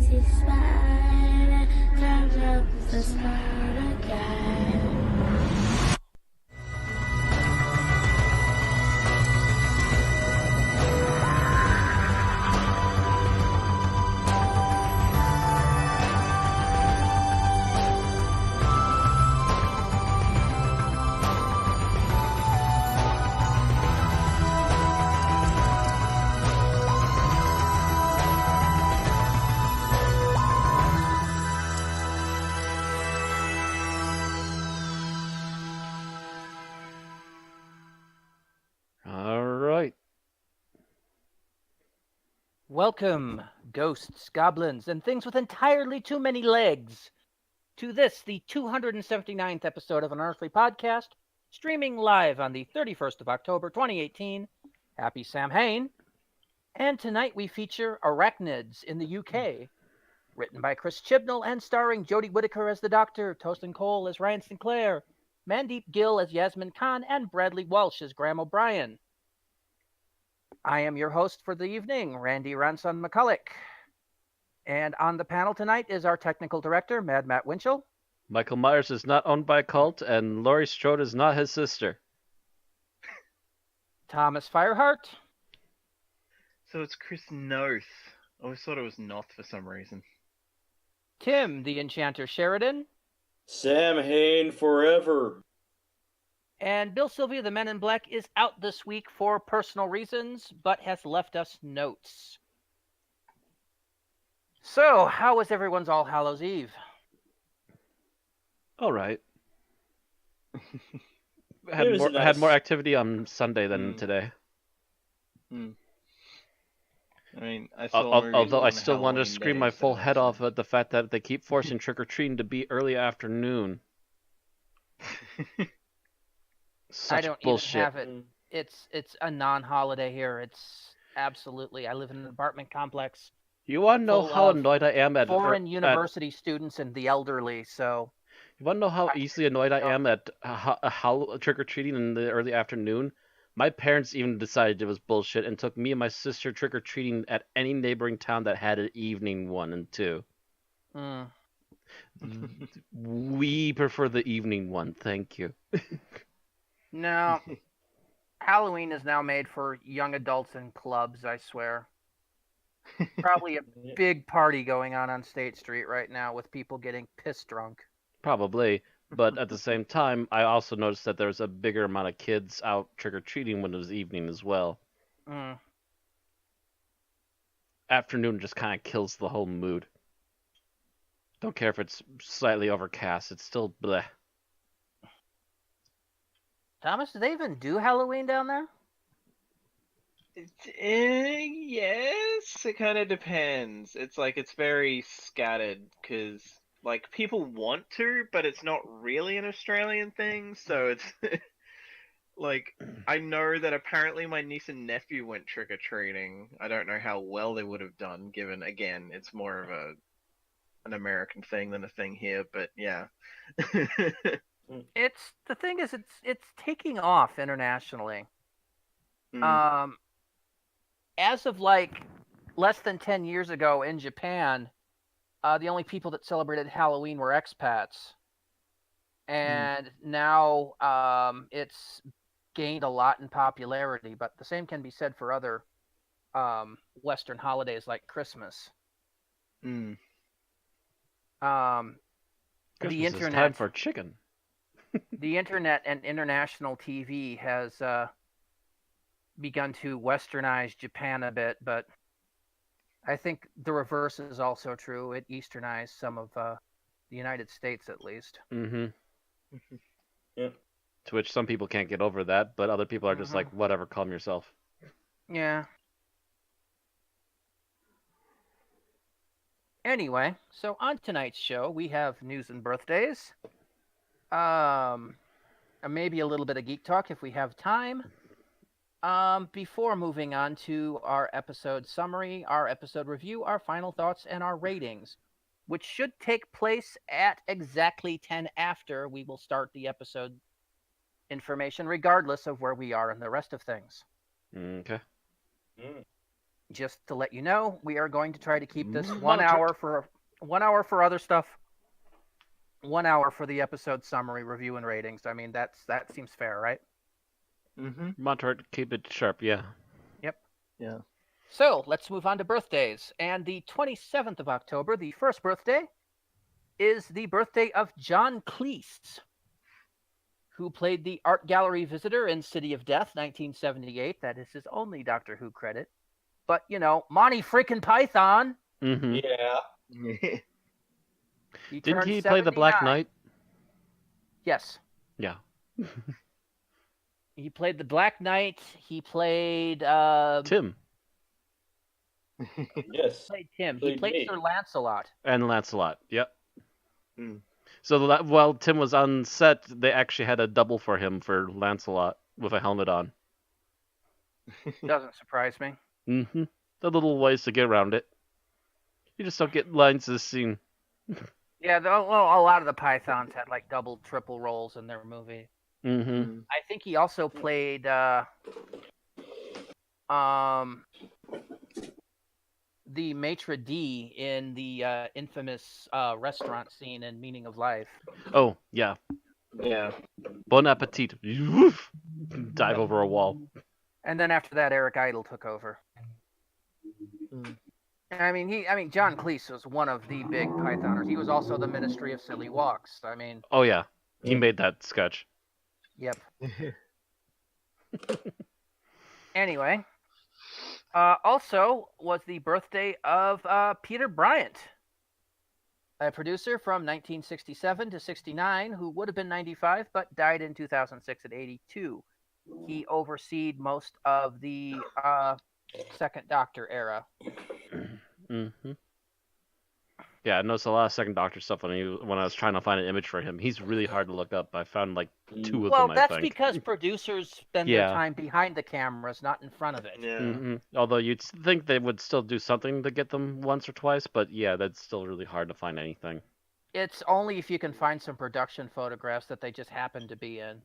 crazy spider climbs up the spider guy. All right. Welcome, ghosts, goblins, and things with entirely too many legs, to this, the 279th episode of Unearthly podcast, streaming live on the 31st of October, 2018. Happy Samhain. And tonight we feature Arachnids in the UK, written by Chris Chibnall and starring Jodie Whittaker as the Doctor, Tosin Cole as Ryan Sinclair, Mandeep Gill as Yasmin Khan, and Bradley Walsh as Graham O'Brien. I am your host for the evening, Randy Ranson McCulloch. And on the panel tonight is our technical director, Mad Matt Winchell. Michael Myers is not owned by a cult, and Laurie Strode is not his sister. Thomas Fireheart. So it's Chris Noth. I always thought it was Noth for some reason. Tim, the Enchanter Sheridan. Samhain forever. And Bill Sylvia, the Men in Black, is out this week for personal reasons, but has left us notes. So, how was everyone's All Hallows Eve? All right. It was had nice. more activity on Sunday than today. I mean, I saw Although I on still wanted to Halloween scream Day, my full so head that's off at the fact that they keep forcing trick-or-treating to be early afternoon. Such I don't bullshit. even have it. It's a non-holiday here. It's absolutely. I live in an apartment complex. You want to know full how of annoyed I am at foreign university students and the elderly. So You want to know how easily annoyed I am at how trick-or-treating in the early afternoon? My parents even decided it was bullshit and took me and my sister trick-or-treating at any neighboring town that had an evening one and two. We prefer the evening one, thank you. no, Halloween is now made for young adults in clubs. I swear. Probably a big party going on State Street right now with people getting piss drunk. Probably, but at the same time, I also noticed that there was a bigger amount of kids out trick-or-treating when it was evening as well. Afternoon just kind of kills the whole mood. Don't care if it's slightly overcast, it's still bleh. Thomas, do they even do Halloween down there? Yes, it kind of depends. It's very scattered because people want to, but it's not really an Australian thing. So it's I know that apparently my niece and nephew went trick or treating. I don't know how well they would have done, given again it's more of an American thing than a thing here. But yeah. It's the thing is it's taking off internationally. As of less than 10 years ago in Japan, the only people that celebrated Halloween were expats. And now it's gained a lot in popularity, but the same can be said for other Western holidays like Christmas. Christmas The internet is time for chicken. The internet and international TV has begun to westernize Japan a bit, but I think the reverse is also true. It easternized some of the United States, at least. Yeah. Yeah. To which some people can't get over that, but other people are just like, whatever, calm yourself. Yeah. Anyway, so on tonight's show, we have news and birthdays. Maybe a little bit of geek talk if we have time. Before moving on to our episode summary, our episode review, our final thoughts, and our ratings, which should take place at exactly 10 after we will start the episode information, regardless of where we are in the rest of things. Okay. Just to let you know, we are going to try to keep this 1 Monitor it. hour for 1 hour for other stuff. 1 hour for the episode summary, review, and ratings. I mean, that seems fair, right? Mm-hmm. Monitor it, keep it sharp, yeah. Yep. Yeah. So let's move on to birthdays. And the 27th of October, the first birthday, is the birthday of John Cleese, who played the art gallery visitor in City of Death, 1978. That is his only Doctor Who credit. But, Monty freaking Python. Mm-hmm. Yeah. He Didn't turned he play the Black 79. Knight? Yes. Yeah. He played the Black Knight. He played Tim Yes. played Tim. He Played played me. Sir Lancelot. and Lancelot. Yep. Mm. So while Tim was on set, they actually had a double for him for Lancelot with a helmet on. Doesn't surprise me. Mm-hmm. The little ways to get around it. You just don't get lines this scene. Yeah, a lot of the Pythons had like double, triple roles in their movie. Mm-hmm. I think he also played the maitre d' in the infamous restaurant scene in Meaning of Life. Oh, yeah. Yeah. Bon appetit. Woof. Dive over a wall. And then after that, Eric Idle took over. Mm. I mean, John Cleese was one of the big Pythoners. He was also the Ministry of Silly Walks. I mean, Oh, yeah. He made that sketch. yep. Anyway, also was the birthday of Peter Bryant, a producer from 1967 to 69 who would have been 95 but died in 2006 at 82. He overseed most of the Second Doctor era. Mm-hmm. Yeah, I noticed a lot of Second Doctor stuff when I was trying to find an image for him. He's really hard to look up. I found like 2 of Well, them, I that's think. because producers spend Yeah. their time behind the cameras, not in front of it. Yeah. Mm-hmm. Although you'd think they would still do something to get them once or twice, but yeah, that's still really hard to find anything. It's only if you can find some production photographs that they just happen to be in.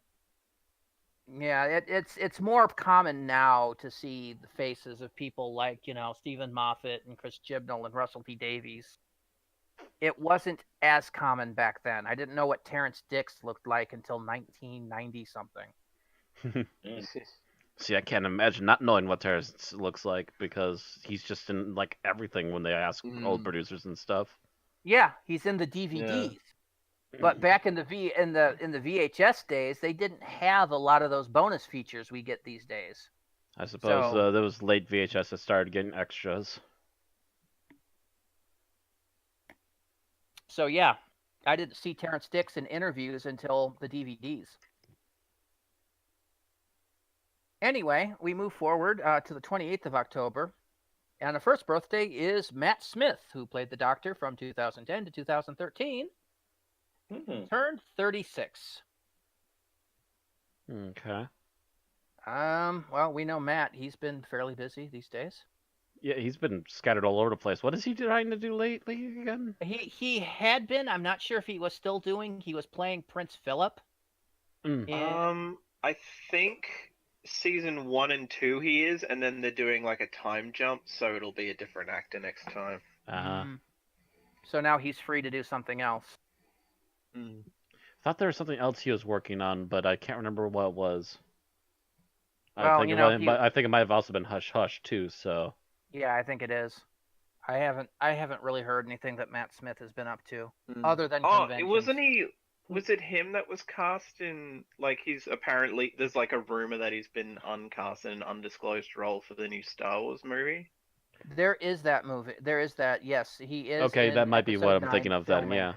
Yeah, it's more common now to see the faces of people like, Stephen Moffat and Chris Chibnall and Russell T Davies. It wasn't as common back then. I didn't know what Terrence Dix looked like until 1990 something. See, I can't imagine not knowing what Terrence looks like because he's just in like everything when they ask old producers and stuff. Yeah, he's in the DVDs. But back in the VHS days, they didn't have a lot of those bonus features we get these days. I suppose So- there was late VHS that started getting extras. So yeah, I didn't see Terrence Dix in interviews until the DVDs. Anyway, we move forward to the 28th of October. And the first birthday is Matt Smith, who played the Doctor from 2010 to 2013. Turned 36. Okay. Well, we know Matt. He's been fairly busy these days. Yeah, he's been scattered all over the place. What is he trying to do lately again? He had been. I'm not sure if he was still doing. He was playing Prince Philip. I think season 1 and 2 he is, and then they're doing like a time jump, so it'll be a different actor next time. So now he's free to do something else. Thought there was something else he was working on, but I can't remember what it was. Well, I think it might have also been Hush Hush too. So yeah, I think it is. I haven't really heard anything that Matt Smith has been up to, other than conventions. wasn't he? Was it him that was cast in, like, he's apparently, there's like a rumor that he's been uncast in an undisclosed role for the new Star Wars movie? There is that movie. There is that. Yes, he is. okay, in that might be what episode I'm thinking 9 of then. filming. Yeah.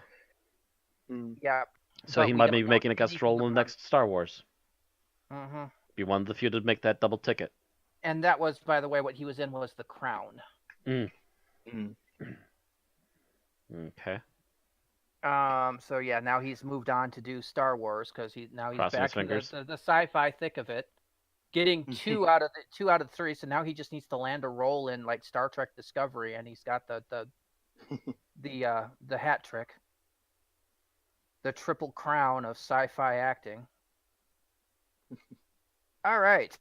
Yeah. So But he we might don't be know making a anything guest role in the about next Star Wars. Mm-hmm. Be one of the few to make that double ticket. And that was, by the way, what he was in was The Crown. Okay. So yeah, now he's moved on to do Star Wars because he's Crossing back his in fingers. the sci-fi thick of it, getting two out of the 3. So now he just needs to land a role in like Star Trek Discovery, and he's got the hat trick, the triple crown of sci-fi acting. All right.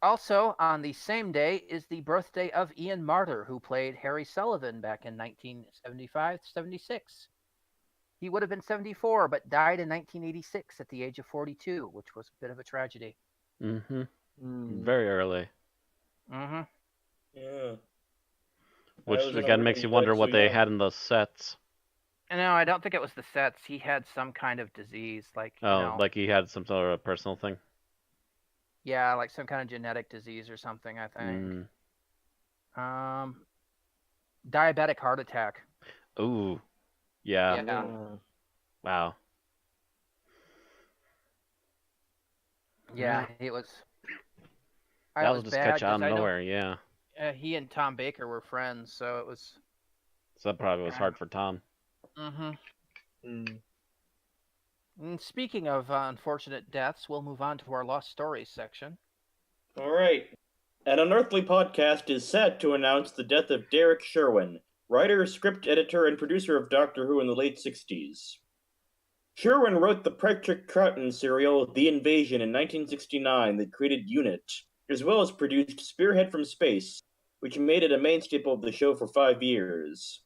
Also, on the same day is the birthday of Ian Marter, who played Harry Sullivan back in 1975-76. He would have been 74, but died in 1986 at the age of 42, which was a bit of a tragedy. Mm-hmm. Hmm. Very early. Mm-hmm. Yeah. I Which, wasn't again, aware makes he you wonder died so what they young. had in those sets. No, I don't think it was the sets. He had some kind of disease, like, Oh, like he had some sort of personal thing. yeah, like some kind of genetic disease or something, I think. Mm. Diabetic heart attack. Ooh. Yeah. Yeah. Wow. Yeah, it was. That It was was just catch bad out because of I know nowhere, yeah. he and Tom Baker were friends, so it was. So that probably was hard for Tom. Mm-hmm. Hmm. And speaking of unfortunate deaths, we'll move on to our lost stories section. All right. An Unearthly podcast is sad to announce the death of Derrick Sherwin, writer, script editor, and producer of Doctor Who in the late 60s. Sherwin wrote the Patrick Troughton serial The Invasion in 1969 that created Unit, as well as produced Spearhead from Space, which made it a main staple of the show for 5 years.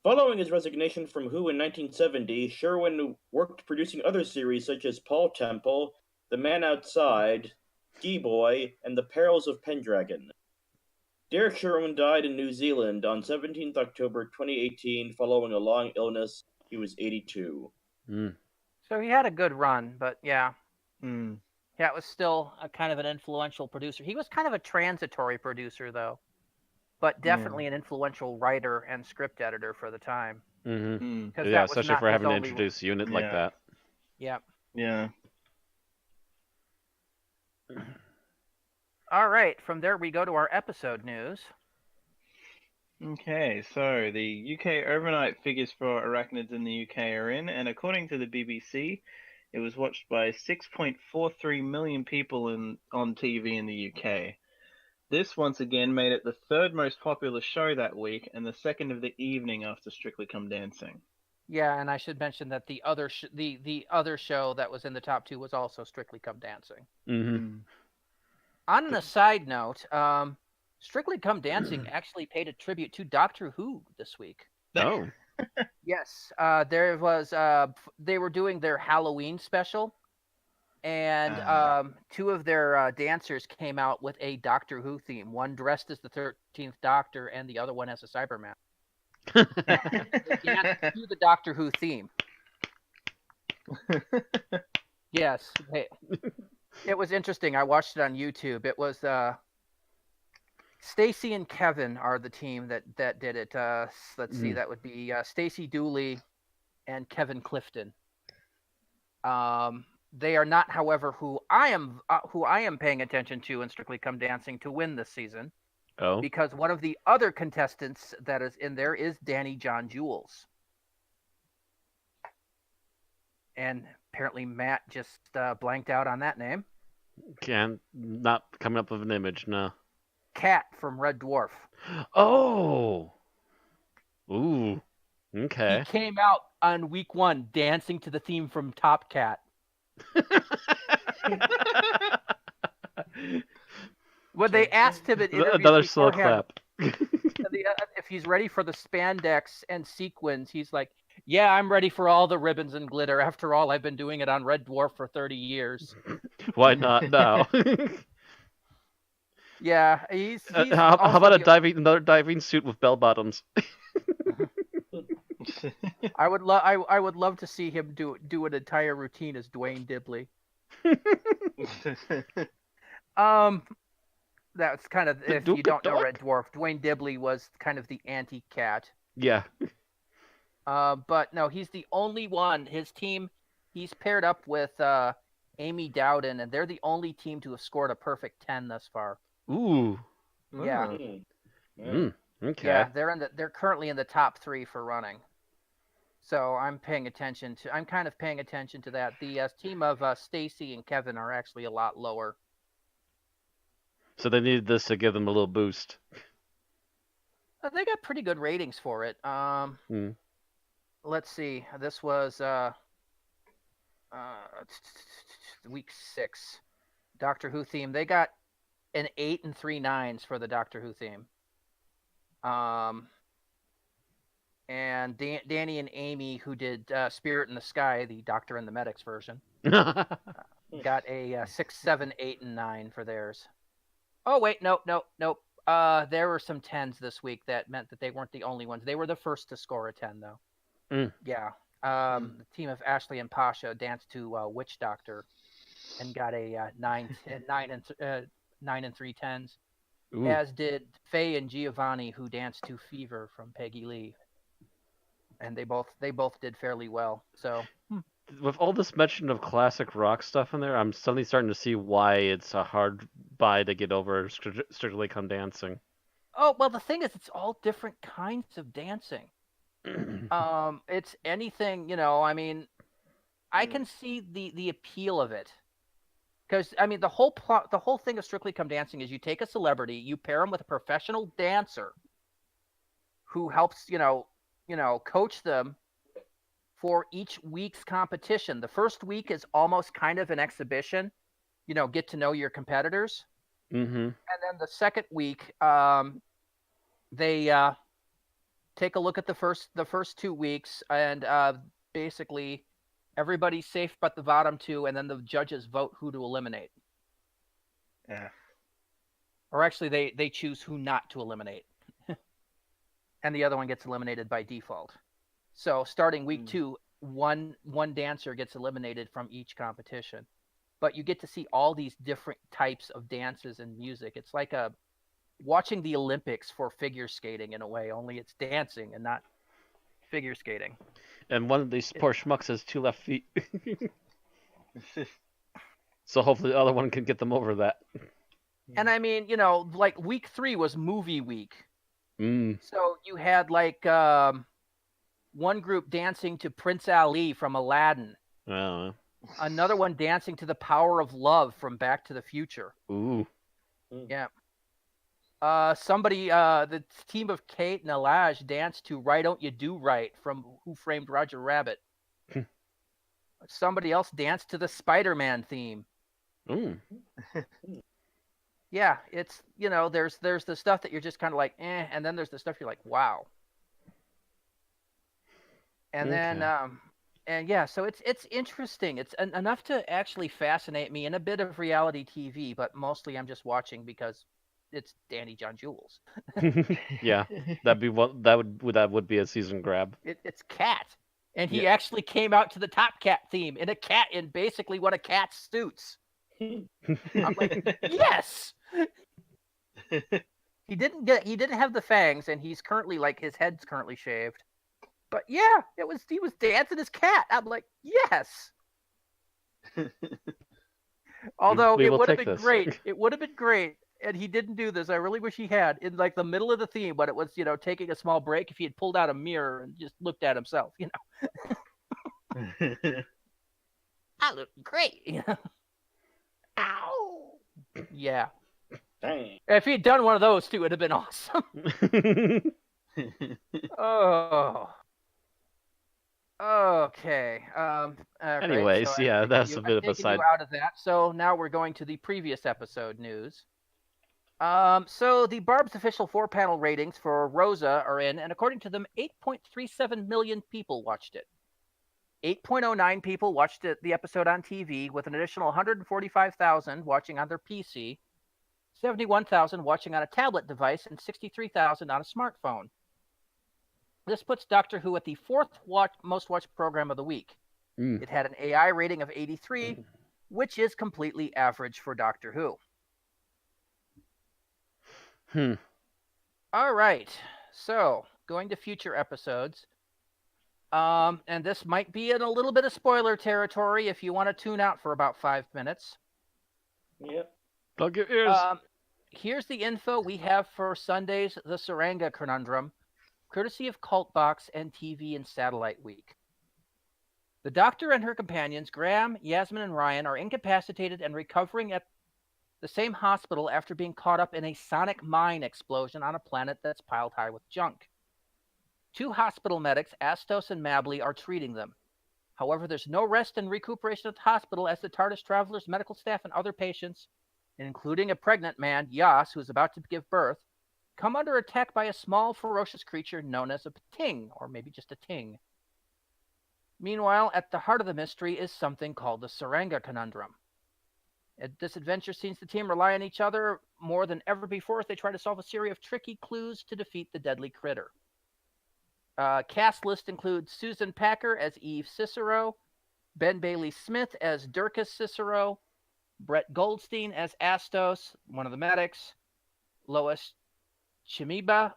Following his resignation from Who in 1970, Sherwin worked producing other series such as Paul Temple, The Man Outside, Ski Boy, and The Perils of Pendragon. Derrick Sherwin died in New Zealand on 17th October 2018 following a long illness. He was 82. Mm. So he had a good run, but yeah. Hmm. Yeah, it was still a kind of an influential producer. He was kind of a transitory producer, though, but definitely an influential writer and script editor for the time. Mm-hmm. Because Yeah, that was especially not for his having to only. introduce Unit like Yeah. that. Yeah. Yeah. All right. From there, we go to our episode news. Okay, so the UK overnight figures for Arachnids in the UK are in, and according to the BBC, it was watched by 6.43 million people on TV in the UK. This once again made it the third most popular show that week and the second of the evening after Strictly Come Dancing. Yeah, and I should mention that the other the other show that was in the top 2 was also Strictly Come Dancing. Mm-hmm. On a side note, Strictly Come Dancing actually paid a tribute to Doctor Who this week. Oh. Yes, there was. They were doing their Halloween special, and 2 of their dancers came out with a Doctor Who theme. One dressed as the 13th Doctor, and the other one as a Cyberman. They danced to the Doctor Who theme. Yes, it was interesting. I watched it on YouTube. It was Stacy and Kevin are the team that did it. Let's see, that would be Stacy Dooley and Kevin Clifton. They are not, however, who I am paying attention to in Strictly Come Dancing to win this season. Oh. Because one of the other contestants that is in there is Danny John Jules. And apparently Matt just blanked out on that name. Not coming up with an image, no. Cat from Red Dwarf. Oh. Ooh. Okay. He came out on week 1 dancing to the theme from Top Cat. When they asked him in interviews Another slow beforehand, clap. if he's ready for the spandex and sequins, he's like, yeah, I'm ready for all the ribbons and glitter. After all, I've been doing it on Red Dwarf for 30 years. Why not now? Yeah, he's how about another diving suit with bell bottoms? I would love to see him do an entire routine as Dwayne Dibley. That's kind of, if you don't know Red Dwarf, Dwayne Dibley was kind of the anti-cat. Yeah. But no, he's the only one. His team, he's paired up with Amy Dowden, and they're the only team to have scored a perfect 10 thus far. Ooh. Yeah. Okay. Yeah, they're currently in the top 3 for running. So I'm kind of paying attention to that. The team of Stacy and Kevin are actually a lot lower. So they needed this to give them a little boost. They got pretty good ratings for it. Let's see. This was week 6. Doctor Who theme. They got an 8 and 3 nines for the Doctor Who theme. And Danny and Amy, who did Spirit in the Sky, the Doctor and the Medics version, got a 6, 7, 8, and 9 for theirs. Oh, wait, nope. There were some 10s this week. That meant that they weren't the only ones. They were the first to score a 10, though. Yeah. The team of Ashley and Pasha danced to Witch Doctor and got a 9 and 3 10s. Ooh. As did Faye and Giovanni, who danced to Fever from Peggy Lee. And they both did fairly well. So With all this mention of classic rock stuff in there, I'm suddenly starting to see why it's a hard buy to get over Strictly Come Dancing. Oh, well, the thing is, it's all different kinds of dancing. It's anything, I mean, I can see the appeal of it. Because, I mean, the whole thing of Strictly Come Dancing is you take a celebrity, you pair them with a professional dancer who helps, coach them for each week's competition. The first week is almost kind of an exhibition, get to know your competitors. Mm-hmm. And then the second week, they take a look at the first 2 weeks, and basically everybody's safe but the bottom two, and then the judges vote who to eliminate. Yeah. Or actually, they choose who not to eliminate. And the other one gets eliminated by default. So starting week 2, one dancer gets eliminated from each competition. But you get to see all these different types of dances and music. It's like watching the Olympics for figure skating in a way, only it's dancing and not figure skating. And one of these poor schmucks has 2 left feet. So hopefully the other one can get them over that. And I mean, like week 3 was movie week. So you had like one group dancing to Prince Ali from Aladdin. Another one dancing to The Power of Love from Back to the Future. Ooh. Yeah. The team of Kate and Elage danced to Why Don't You Do Right from Who Framed Roger Rabbit. Somebody else danced to the Spider-Man theme. Yeah, it's, there's the stuff that you're just kind of like, and then there's the stuff you're like, wow. And then, and yeah, so it's interesting. It's enough to actually fascinate me, and a bit of reality TV, but mostly I'm just watching because it's Danny John Jules. Yeah, that would be a season grab. It's Cat, and he actually came out to the Top Cat theme in basically what a cat suits. I'm like, yes. He didn't have the fangs, and he's currently his head's currently shaved. But yeah, he was dancing as Cat. I'm like, yes. Although it would have been great. It would have been great, and he didn't do this. I really wish he had in like the middle of the theme, but it was taking a small break. If he had pulled out a mirror and just looked at himself, I look great. Ow. Yeah. Dang. If he'd done one of those too, it'd have been awesome. Oh. Okay. Anyways, so yeah, that's a bit of a side. Out of that. So now we're going to the previous episode news. So the Barb's official 4-panel ratings for Rosa are in, and according to them, 8.37 million people watched it. 8.09 people watched the episode on TV, with an additional 145,000 watching on their PC, 71,000 watching on a tablet device, and 63,000 on a smartphone. This puts Doctor Who at the 4th most watched program of the week. It had an AI rating of 83, which is completely average for Doctor Who. All right. So, going to future episodes. And this might be in a little bit of spoiler territory if you want to tune out for about 5 minutes. Yep. Plug your ears. Here's the info we have for Sunday's The Saranga Conundrum, courtesy of Cultbox and TV and Satellite Week. The Doctor and her companions, Graham, Yasmin, and Ryan, are incapacitated and recovering at the same hospital after being caught up in a sonic mine explosion on a planet that's piled high with junk. 2 hospital medics, Astos and Mabley, are treating them. However, there's no rest and recuperation at the hospital, as the TARDIS travelers, medical staff, and other patients including a pregnant man, Yas, who is about to give birth, come under attack by a small, ferocious creature known as a ting, or maybe just a ting. Meanwhile, at the heart of the mystery is something called the Saranga Conundrum. This adventure sees the team rely on each other more than ever before as they try to solve a series of tricky clues to defeat the deadly critter. Cast list includes Susan Packer as Eve Cicero, Ben Bailey Smith as Dirkus Cicero, Brett Goldstein as Astos, one of the medics, Lois Chimimba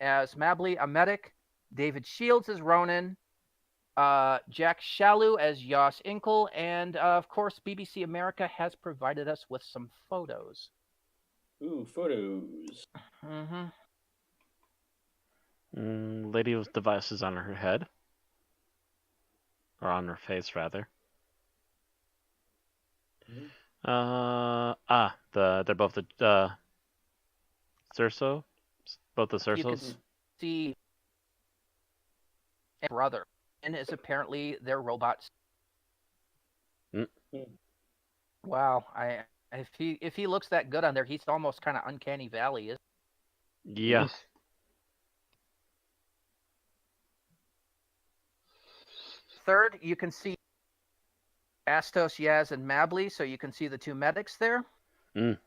as Mably, a medic, David Shields as Ronan, Jack Shalou as Yas Inkel, and of course, BBC America has provided us with some photos. Ooh, photos. Mm-hmm. Lady with devices on her head. Or on her face, rather. They're both the Cerso? Both the You can Cersos? see a brother, and is apparently their robots. Mm. Wow, if he looks that good on there, he's almost kind of Uncanny Valley, is? Yeah. Third, you can see Astos, Yaz, and Mably, so you can see the two medics there. Mm.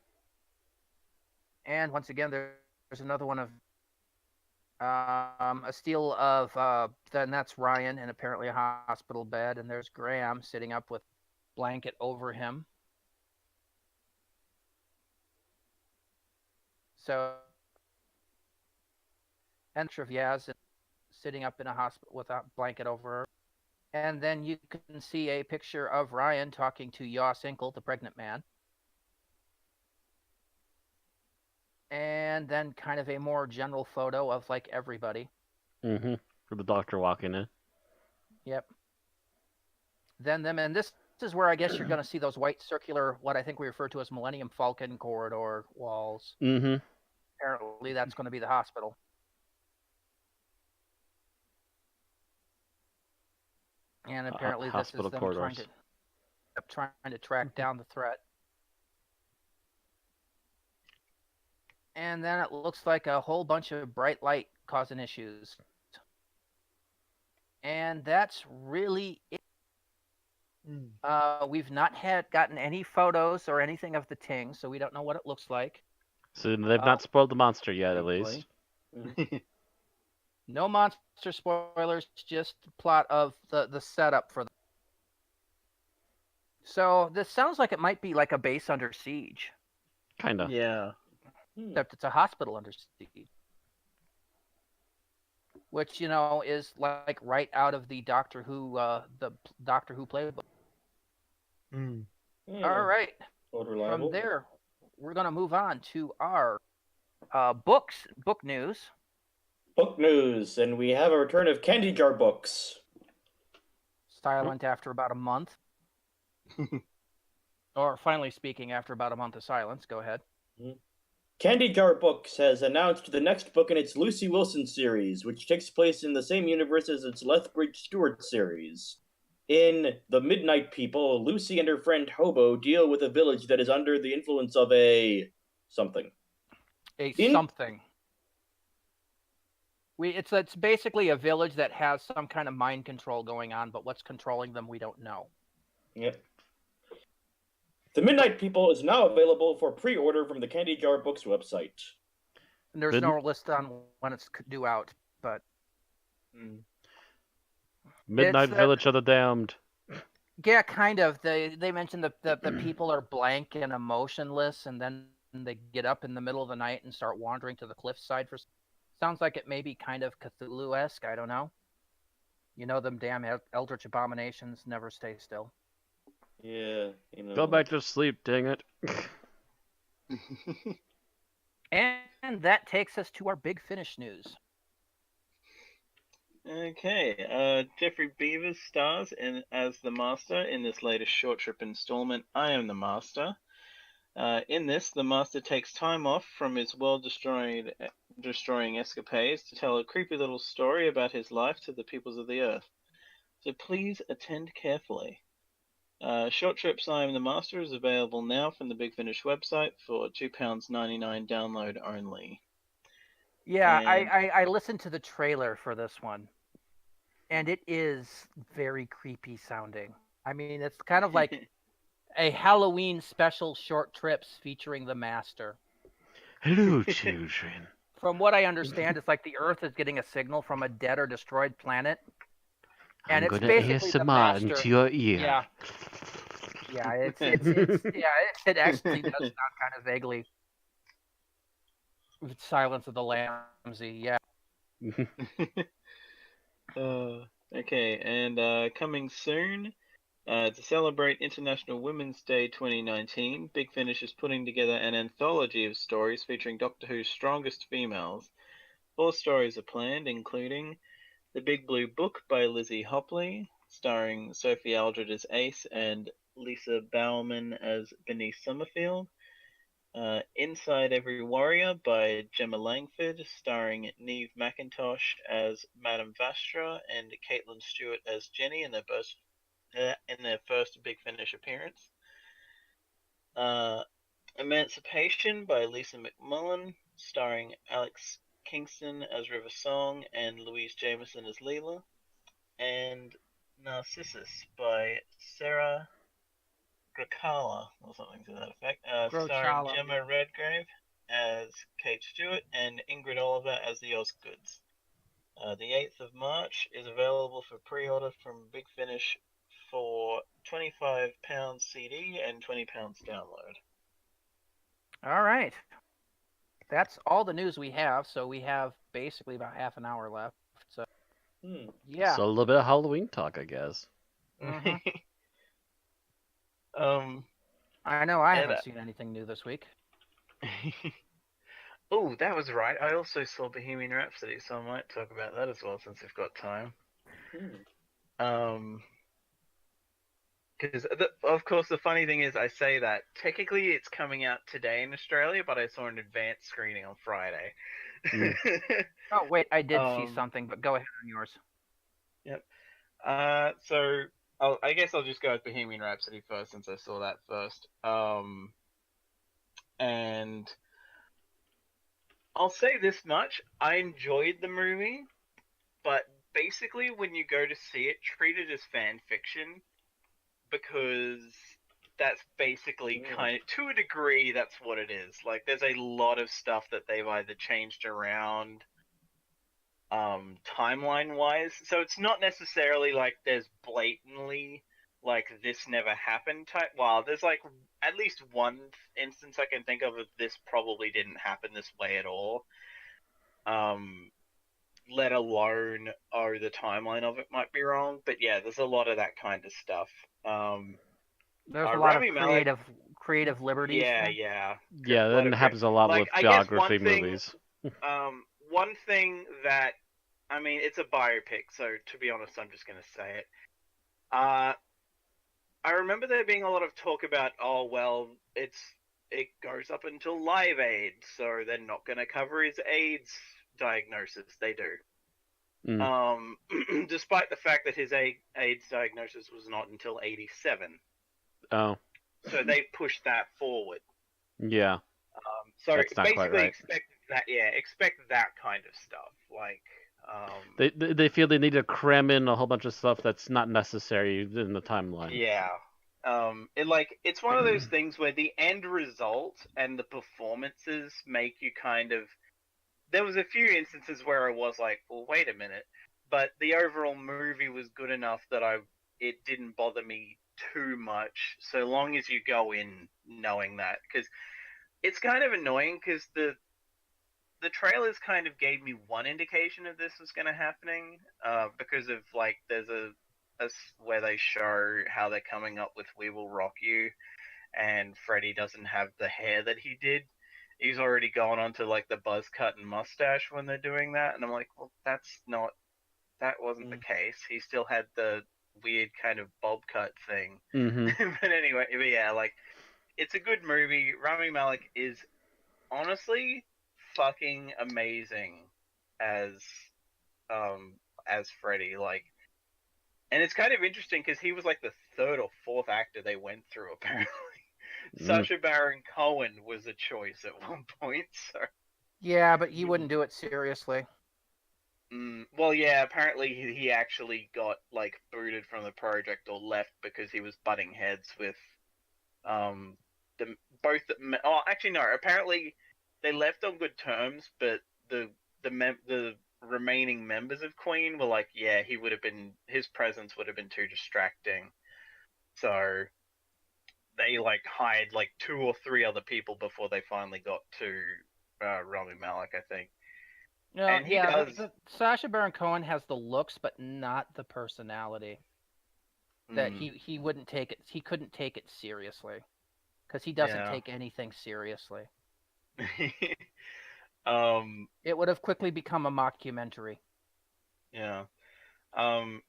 And once again, there's another one of a steal of then that's Ryan in apparently a hospital bed, and there's Graham sitting up with blanket over him. So, and Yaz sitting up in a hospital with a blanket over her. And then you can see a picture of Ryan talking to Yas Inkel, the pregnant man. And then kind of a more general photo of like everybody. Mm-hmm. For the doctor walking in. Yep. Then them, and this is where I guess you're going to see those white circular, what I think we refer to as Millennium Falcon corridor walls. Mm-hmm. Apparently that's going to be the hospital. And apparently this is them trying to track down the threat. And then it looks like a whole bunch of bright light causing issues. And that's really it. We've not gotten any photos or anything of the Ting, so we don't know what it looks like. So they've not spoiled the monster yet, at least. No monster spoilers, just the plot of the setup for them. So this sounds like it might be like a base under siege. Kinda. Yeah. Except it's a hospital under siege. Which, is like right out of the Doctor Who playbook. All right. From there, we're going to move on to our book news. Book news, and we have a return of Candy Jar Books. Silent after about a month. Or finally speaking, after about a month of silence. Go ahead. Candy Jar Books has announced the next book in its Lucy Wilson series, which takes place in the same universe as its Lethbridge Stewart series. In The Midnight People, Lucy and her friend Hobo deal with a village that is under the influence of a something. Something. It's basically a village that has some kind of mind control going on, but what's controlling them, we don't know. Yep. The Midnight People is now available for pre-order from the Candy Jar Books website. And there's no list on when it's due out, but... Midnight Village of the Damned. Yeah, kind of. They mentioned that the people are blank and emotionless, and then they get up in the middle of the night and start wandering to the cliffside. Sounds like it may be kind of Cthulhu-esque, I don't know. Them damn eldritch abominations never stay still. Yeah, Go back to sleep, dang it. And that takes us to our Big Finish news. Okay, Jeffrey Beavers stars as the Master in this latest short trip installment, I Am the Master. In this, the Master takes time off from his world-destroying escapades to tell a creepy little story about his life to the peoples of the Earth. So please attend carefully. Short Trips I Am the Master is available now from the Big Finish website for £2.99 download only. Yeah, And I listened to the trailer for this one, and it is very creepy sounding. I mean, it's kind of like a Halloween special Short Trips featuring the Master. Hello, children. From what I understand, it's like the Earth is getting a signal from a dead or destroyed planet, and I'm it's gonna basically the ASMR Master. into your ear. Yeah, yeah, it actually does sound kind of vaguely with Silence of the Lambsy. Yeah. okay, and coming soon, to celebrate International Women's Day 2019, Big Finish is putting together an anthology of stories featuring Doctor Who's strongest females. 4 stories are planned, including The Big Blue Book by Lizzie Hopley, starring Sophie Aldred as Ace and Lisa Bowerman as Bernice Summerfield. Inside Every Warrior by Gemma Langford, starring Neve McIntosh as Madame Vastra and Caitlin Stewart as Jenny in their first Big Finish appearance. Emancipation by Lisa McMullen, starring Alex Kingston as River Song and Louise Jameson as Leela. And Narcissus by Sarah Gracala, or something to that effect, starring Grochala. Gemma Redgrave as Kate Stewart and Ingrid Oliver as the Osgoods. The 8th of March is available for pre-order from Big Finish for £25 CD and £20 download. All right. That's all the news we have. So we have basically about half an hour left. So yeah. So a little bit of Halloween talk, I guess. Mhm. I I know I haven't seen anything new this week. Oh, that was right. I also saw Bohemian Rhapsody, so I might talk about that as well since we've got time. Because of course the funny thing is I say that technically it's coming out today in Australia, but I saw an advanced screening on Friday. Oh wait, I did see something, but go ahead on yours. Yep. So I guess I'll just go with Bohemian Rhapsody first since I saw that first. And I'll say this much: I enjoyed the movie, but basically when you go to see it, treat it as fan fiction because that's basically kind of, to a degree, that's what it is. Like, there's a lot of stuff that they've either changed around timeline wise, so it's not necessarily like there's blatantly like this never happened type. Well, there's like at least one instance I can think of this probably didn't happen this way at all, let alone the timeline of it might be wrong. But yeah, there's a lot of that kind of stuff. There's a lot of Rami Malek, creative liberties. yeah. Yeah, that happens a lot Like, with I guess biography movies. One thing that, I mean, it's a biopic, so to be honest, I'm just going to say it. I remember there being a lot of talk about, oh, well, it goes up until Live Aid, so they're not going to cover his AIDS diagnosis. They do. Despite the fact that his AIDS diagnosis was not until 87. Oh. So they pushed that forward. Yeah. So that's not basically quite right. expect that kind of stuff. Like, they feel they need to cram in a whole bunch of stuff that's not necessary in the timeline. Yeah. It's one of those things where the end result and the performances make you kind of. There was a few instances where I was like, well, wait a minute, but the overall movie was good enough that it didn't bother me too much, so long as you go in knowing that, because it's kind of annoying because the trailers kind of gave me one indication of this was going to happening, because of like there's a where they show how they're coming up with "We Will Rock You," and Freddie doesn't have the hair that he did. He's already gone on to like the buzz cut and mustache when they're doing that, and I'm like, well, that wasn't the case. He still had the weird kind of bob cut thing. But anyway, yeah, like, it's a good movie. Rami Malek is honestly fucking amazing as Freddie. Like, And it's kind of interesting because he was like the third or fourth actor they went through, apparently. Sacha Baron Cohen was a choice at one point, so. Yeah, but he wouldn't do it seriously. Well, yeah, apparently he actually got, like, booted from the project or left because he was butting heads with, actually, no, apparently they left on good terms, but the remaining members of Queen were like, yeah, his presence would have been too distracting. So they like hired like 2 or 3 other people before they finally got to Rami Malek, I think. No, And he yeah, does. Sacha Baron Cohen has the looks, but not the personality. That he wouldn't take it. He couldn't take it seriously, because he doesn't take anything seriously. It would have quickly become a mockumentary. Yeah. And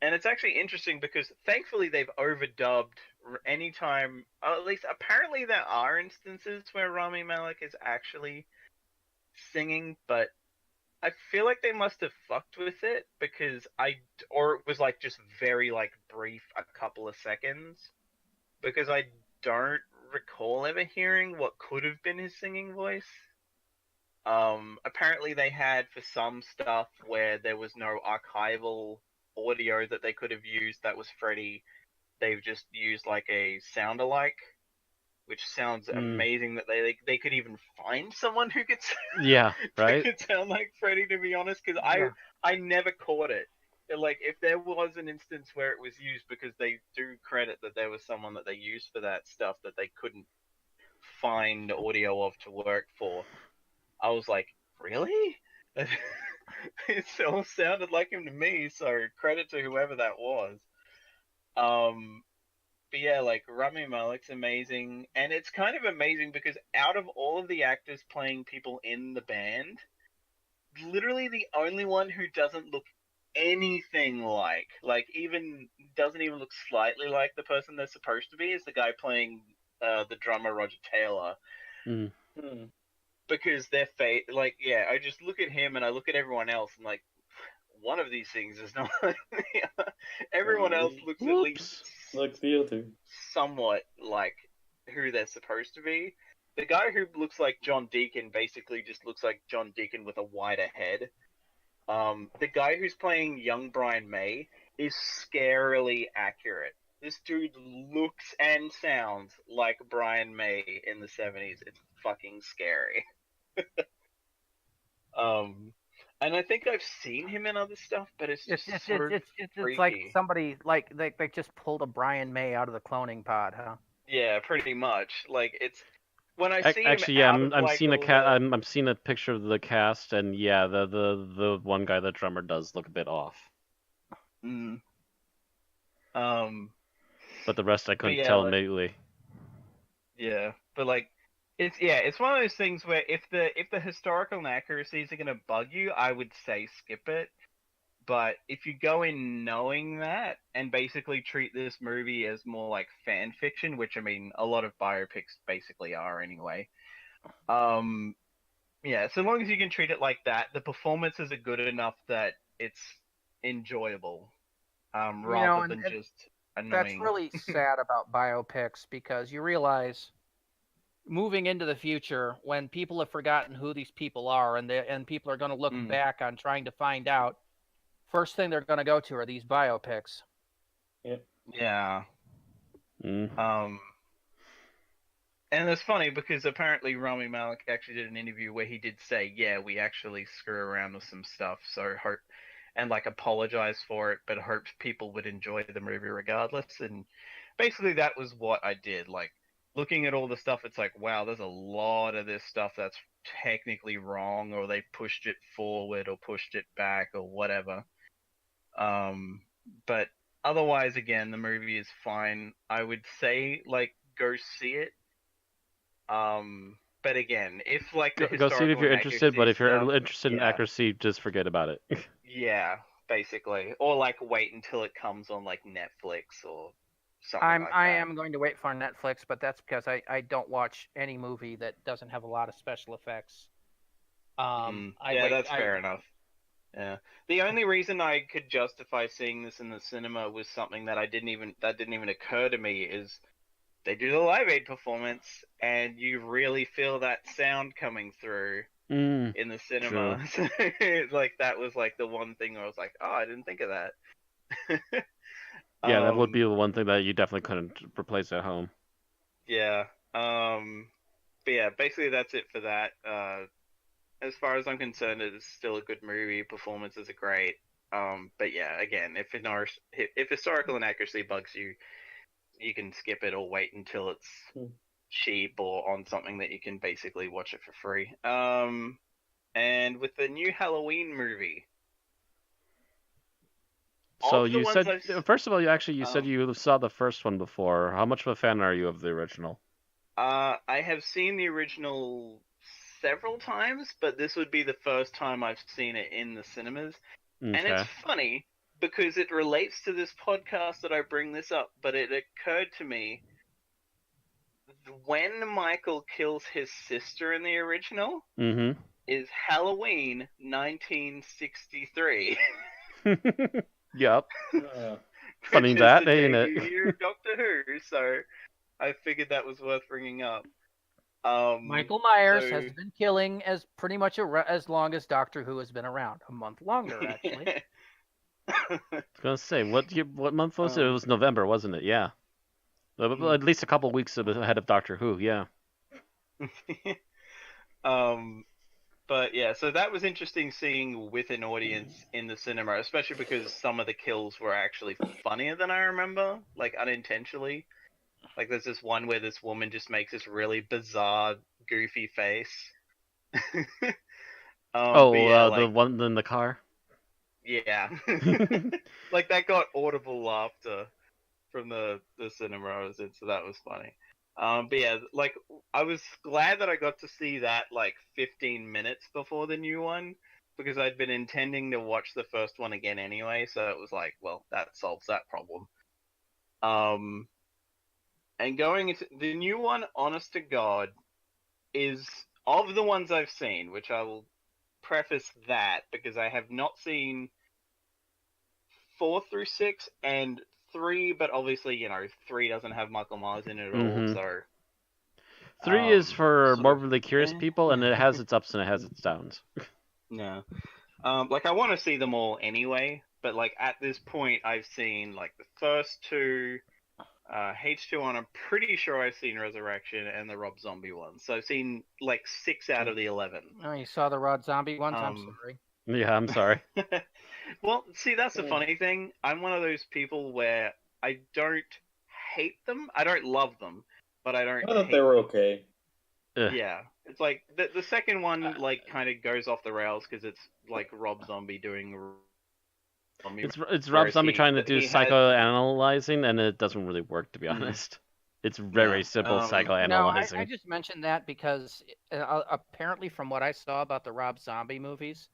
it's actually interesting because thankfully they've overdubbed anytime. At least apparently there are instances where Rami Malek is actually singing, but I feel like they must have fucked with it because or it was like just very like brief, a couple of seconds, because I don't recall ever hearing what could have been his singing voice. Apparently they had for some stuff where there was no archival audio that they could have used that was Freddie. They've just used like a sound alike, which sounds amazing that they could even find someone who could right. who could sound like Freddie, to be honest, because I never caught it. Like, if there was an instance where it was used, because they do credit that there was someone that they used for that stuff that they couldn't find audio of to work for, I was like, really? It all sounded like him to me, so credit to whoever that was. But yeah, like, Rami Malek's amazing, and it's kind of amazing because out of all of the actors playing people in the band, literally the only one who doesn't look anything like even doesn't even look slightly like the person they're supposed to be, is the guy playing the drummer Roger Taylor. Because their face, like, yeah, I just look at him and I look at everyone else and like, one of these things is not like the other. Everyone else looks at least like the other, somewhat like who they're supposed to be. The guy who looks like John Deacon basically just looks like John Deacon with a wider head. The guy who's playing young Brian May is scarily accurate. This dude looks and sounds like Brian May in the 70s. It's fucking scary. And I think I've seen him in other stuff, but it's like somebody like they just pulled a Brian May out of the cloning pod, huh? Yeah, pretty much. Like, it's when I see actually, him I'm seeing I'm seeing a picture of the cast, and yeah, the one guy, the drummer, does look a bit off. But the rest I couldn't tell immediately. Yeah, but like, it's one of those things where if the historical inaccuracies are gonna bug you, I would say skip it. But if you go in knowing that and basically treat this movie as more like fan fiction, which I mean a lot of biopics basically are anyway. Yeah, so long as you can treat it like that, the performances are good enough that it's enjoyable. Rather than just annoying. That's really sad about biopics, because you realize moving into the future, when people have forgotten who these people are and people are going to look back on trying to find out, first thing they're going to go to are these biopics. Yeah. And it's funny because apparently Rami Malek actually did an interview where he did say, yeah, we actually screw around with some stuff, so hope, and like apologize for it, but hoped people would enjoy the movie regardless. And basically that was what I did. Like, looking at all the stuff, it's like, wow, there's a lot of this stuff that's technically wrong, or they pushed it forward or pushed it back or whatever. But otherwise, again, the movie is fine. I would say, like, go see it. But again, if like the go see it if you're interested, but if you're interested in yeah. accuracy, just forget about it. Yeah, basically, or like wait until it comes on like Netflix or something like that. I am going to wait for Netflix, but that's because I don't watch any movie that doesn't have a lot of special effects. That's fair enough. Yeah. The only reason I could justify seeing this in the cinema was something that didn't even occur to me is they do the Live Aid performance and you really feel that sound coming through in the cinema. So like that was like the one thing where I was like, oh, I didn't think of that. Yeah, that would be the one thing that you definitely couldn't replace at home. Yeah. But yeah, basically that's it for that. As far as I'm concerned, it is still a good movie. Performances are great. But yeah, again, if historical inaccuracy bugs you, you can skip it or wait until it's cheap or on something that you can basically watch it for free. And with the new Halloween movie. So you said, first of all, you said you saw the first one before. How much of a fan are you of the original? I have seen the original several times, but this would be the first time I've seen it in the cinemas. Okay. And it's funny because it relates to this podcast that I bring this up, but it occurred to me when Michael kills his sister in the original is Halloween 1963. Yep. Funny that, ain't it? Year of Doctor Who, so I figured that was worth bringing up. Michael Myers has been killing as pretty much as long as Doctor Who has been around. A month longer, actually. I was gonna say, what month was it? It was November, wasn't it? Yeah. At least a couple weeks ahead of Doctor Who, yeah. But yeah, so that was interesting seeing with an audience in the cinema, especially because some of the kills were actually funnier than I remember, like unintentionally. Like there's this one where this woman just makes this really bizarre, goofy face. The one in the car? Yeah. Like that got audible laughter from the cinema I was in, so that was funny. But yeah, like I was glad that I got to see that like 15 minutes before the new one because I'd been intending to watch the first one again anyway, so it was like, well, that solves that problem. And going into the new one, honest to God, is of the ones I've seen, which I will preface that because I have not seen 4 through 6 and 3, but obviously, 3 doesn't have Michael Myers in it at all, so... 3 is for morbidly curious people, and it has its ups and it has its downs. Yeah. Like, I want to see them all anyway, but, like, at this point, I've seen, like, the first 2, H2-on, I'm pretty sure I've seen Resurrection, and the Rob Zombie one. So I've seen, like, 6 out of the 11. Oh, you saw the Rob Zombie ones? I'm sorry. Yeah, I'm sorry. Well, see, that's the funny thing. I'm one of those people where I don't hate them. I don't love them, but I don't. I thought they were okay. Yeah, it's like the second one like kind of goes off the rails because it's like Rob Zombie doing. It's Rob Zombie trying to do psychoanalyzing, and it doesn't really work, to be honest. It's very simple psychoanalyzing. No, I just mentioned that because apparently, from what I saw about the Rob Zombie movies,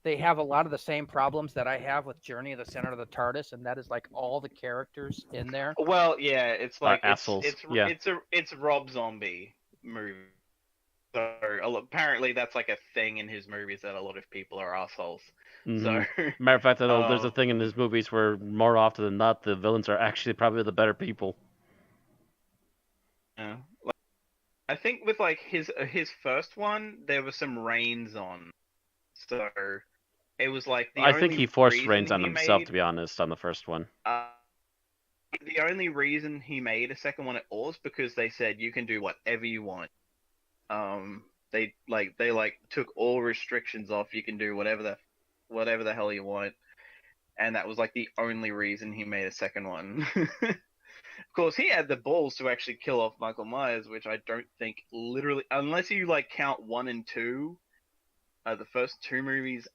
they have a lot of the same problems that I have with Journey to the Center of the TARDIS, and that is like all the characters in there. Well, yeah, it's like assholes. It's Rob Zombie movie. So apparently that's like a thing in his movies that a lot of people are assholes. So matter of fact, there's a thing in his movies where more often than not the villains are actually probably the better people. Yeah, like, I think with like his first one there were some reins on, so it was like I think he forced reins on himself, to be honest, on the first one. The only reason he made a second one at all is because they said you can do whatever you want. They took all restrictions off. You can do whatever the hell you want, and that was like the only reason he made a second one. Of course, he had the balls to actually kill off Michael Myers, which I don't think literally, unless you like count 1 and 2, the first 2 movies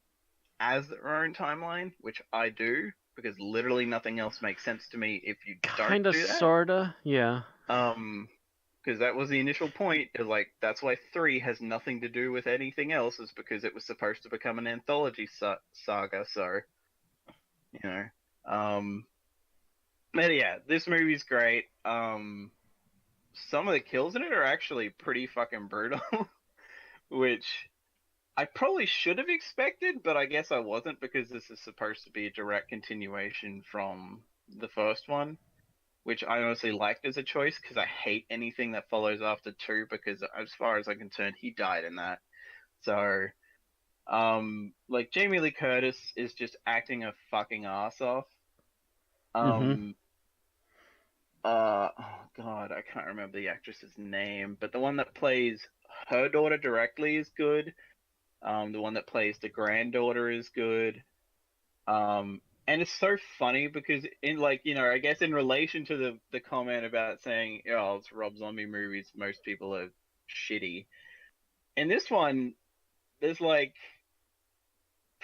as their own timeline, which I do, because literally nothing else makes sense to me if you don't do that. Kinda, sorta, yeah. Because that was the initial point. Like, that's why 3 has nothing to do with anything else, is because it was supposed to become an anthology saga. So, But yeah, this movie's great. Some of the kills in it are actually pretty fucking brutal, which I probably should have expected, but I guess I wasn't because this is supposed to be a direct continuation from the first one, which I honestly liked as a choice because I hate anything that follows after 2 because as far as I'm concerned, he died in that. So, like Jamie Lee Curtis is just acting a fucking ass off. Oh God, I can't remember the actress's name, but the one that plays her daughter directly is good. The one that plays the granddaughter is good. And it's so funny because in like, I guess in relation to the comment about saying, oh, it's Rob Zombie movies, most people are shitty. In this one, there's like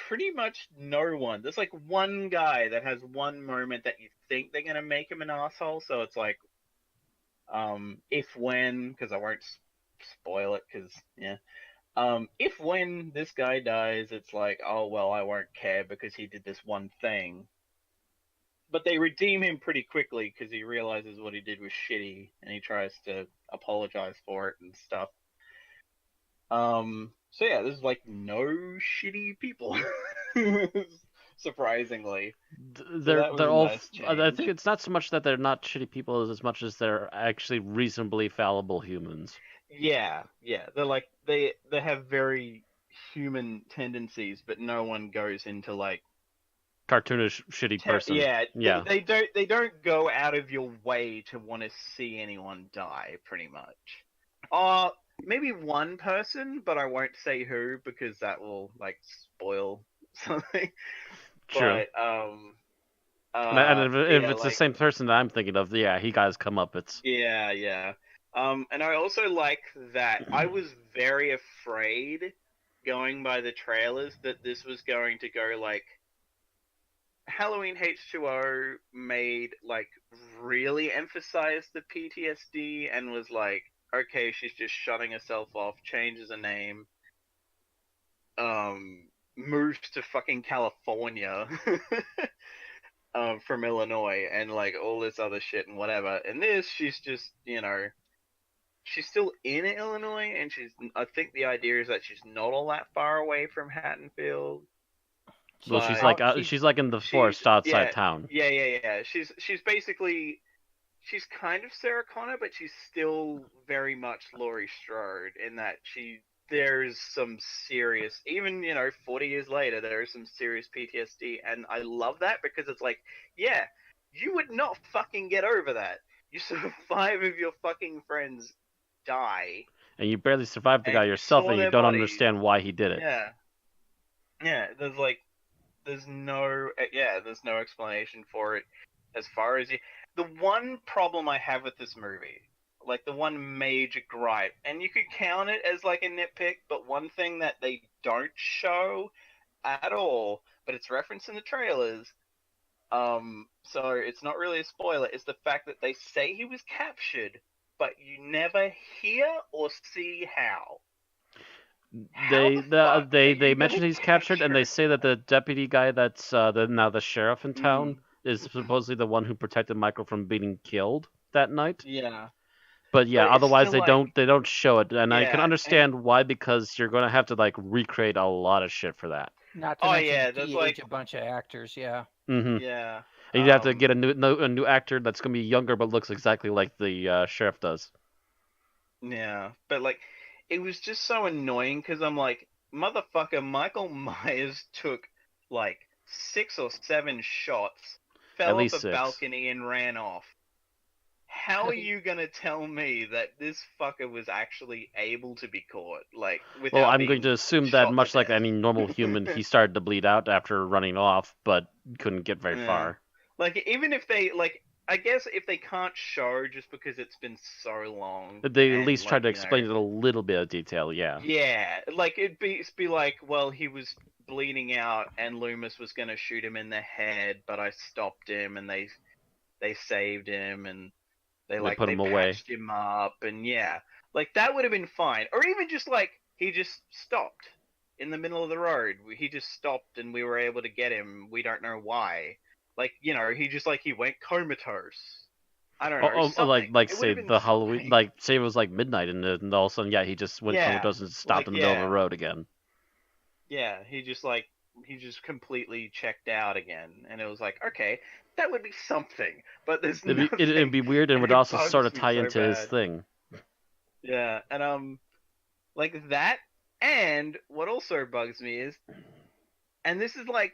pretty much no one. There's like one guy that has one moment that you think they're gonna make him an asshole. So it's like, if when, because I won't spoil it, because yeah. If when this guy dies, it's like, oh well, I won't care because he did this one thing. But they redeem him pretty quickly because he realizes what he did was shitty and he tries to apologize for it and stuff. So yeah, there's like no shitty people, surprisingly. They're all. Nice I think it's not so much that they're not shitty people as much as they're actually reasonably fallible humans. Yeah, they're like they have very human tendencies, but no one goes into like Cartoonish shitty person. Yeah. They don't go out of your way to want to see anyone die, pretty much. Maybe one person, but I won't say who because that will like spoil something. True. But and if it's the same person that I'm thinking of, yeah, he guys come up. It's yeah. And I also like that I was very afraid going by the trailers that this was going to go like Halloween H2O made like really emphasize the PTSD and was like, okay, she's just shutting herself off, changes her name, moves to fucking California from Illinois and like all this other shit and whatever. And this, she's just, she's still in Illinois and I think the idea is that she's not all that far away from Haddonfield. Well, she's like in the forest outside town. Yeah. She's basically, she's kind of Sarah Connor, but she's still very much Laurie Strode in that there's some serious, even 40 years later, there is some serious PTSD, and I love that because it's like, yeah, you would not fucking get over that. You saw 5 of your fucking friends die, and you barely survived the guy yourself, and you don't understand why he did it. Yeah. There's no explanation for it as far as the one problem I have with this movie, like the one major gripe, and you could count it as like a nitpick, but one thing that they don't show at all, but it's referenced in the trailers, so it's not really a spoiler, is the fact that they say he was captured, but you never hear or see how. They mention he's captured, and they say that the deputy guy that's now the sheriff in town is supposedly the one who protected Michael from being killed that night. Yeah. But yeah, but otherwise they don't show it, and I can understand why, because you're gonna have to like recreate a lot of shit for that. Not to mention de-age like a bunch of actors, yeah. Mm-hmm. Yeah. And you'd have to get a new actor that's gonna be younger but looks exactly like the sheriff does. Yeah, but like, it was just so annoying because I'm like, motherfucker, Michael Myers took like 6 or 7 shots, fell off a balcony and ran off. How are you gonna tell me that this fucker was actually able to be caught? Like, without I'm going to assume that much like any normal human, he started to bleed out after running off, but couldn't get very far. Like, even if they like, I guess if they can't show just because it's been so long, they at least try to explain it a little bit of detail. Yeah. Yeah, like it'd be like, well, he was bleeding out and Loomis was gonna shoot him in the head, but I stopped him and they saved him and they put him away, patched him up, and like that would have been fine. Or even just like he just stopped in the middle of the road. He just stopped and we were able to get him. We don't know why. Like, he just like he went comatose. I don't know. Like say the Halloween, like say it was like midnight and all of a sudden, he just went comatose and stopped in the middle of the road again. he just completely checked out again, and it was like, okay, that would be something, but there's It'd nothing. be weird, and and would it also sort of bugs me tie so into his bad. thing. Yeah, and like that, and what also bugs me is, and this is like,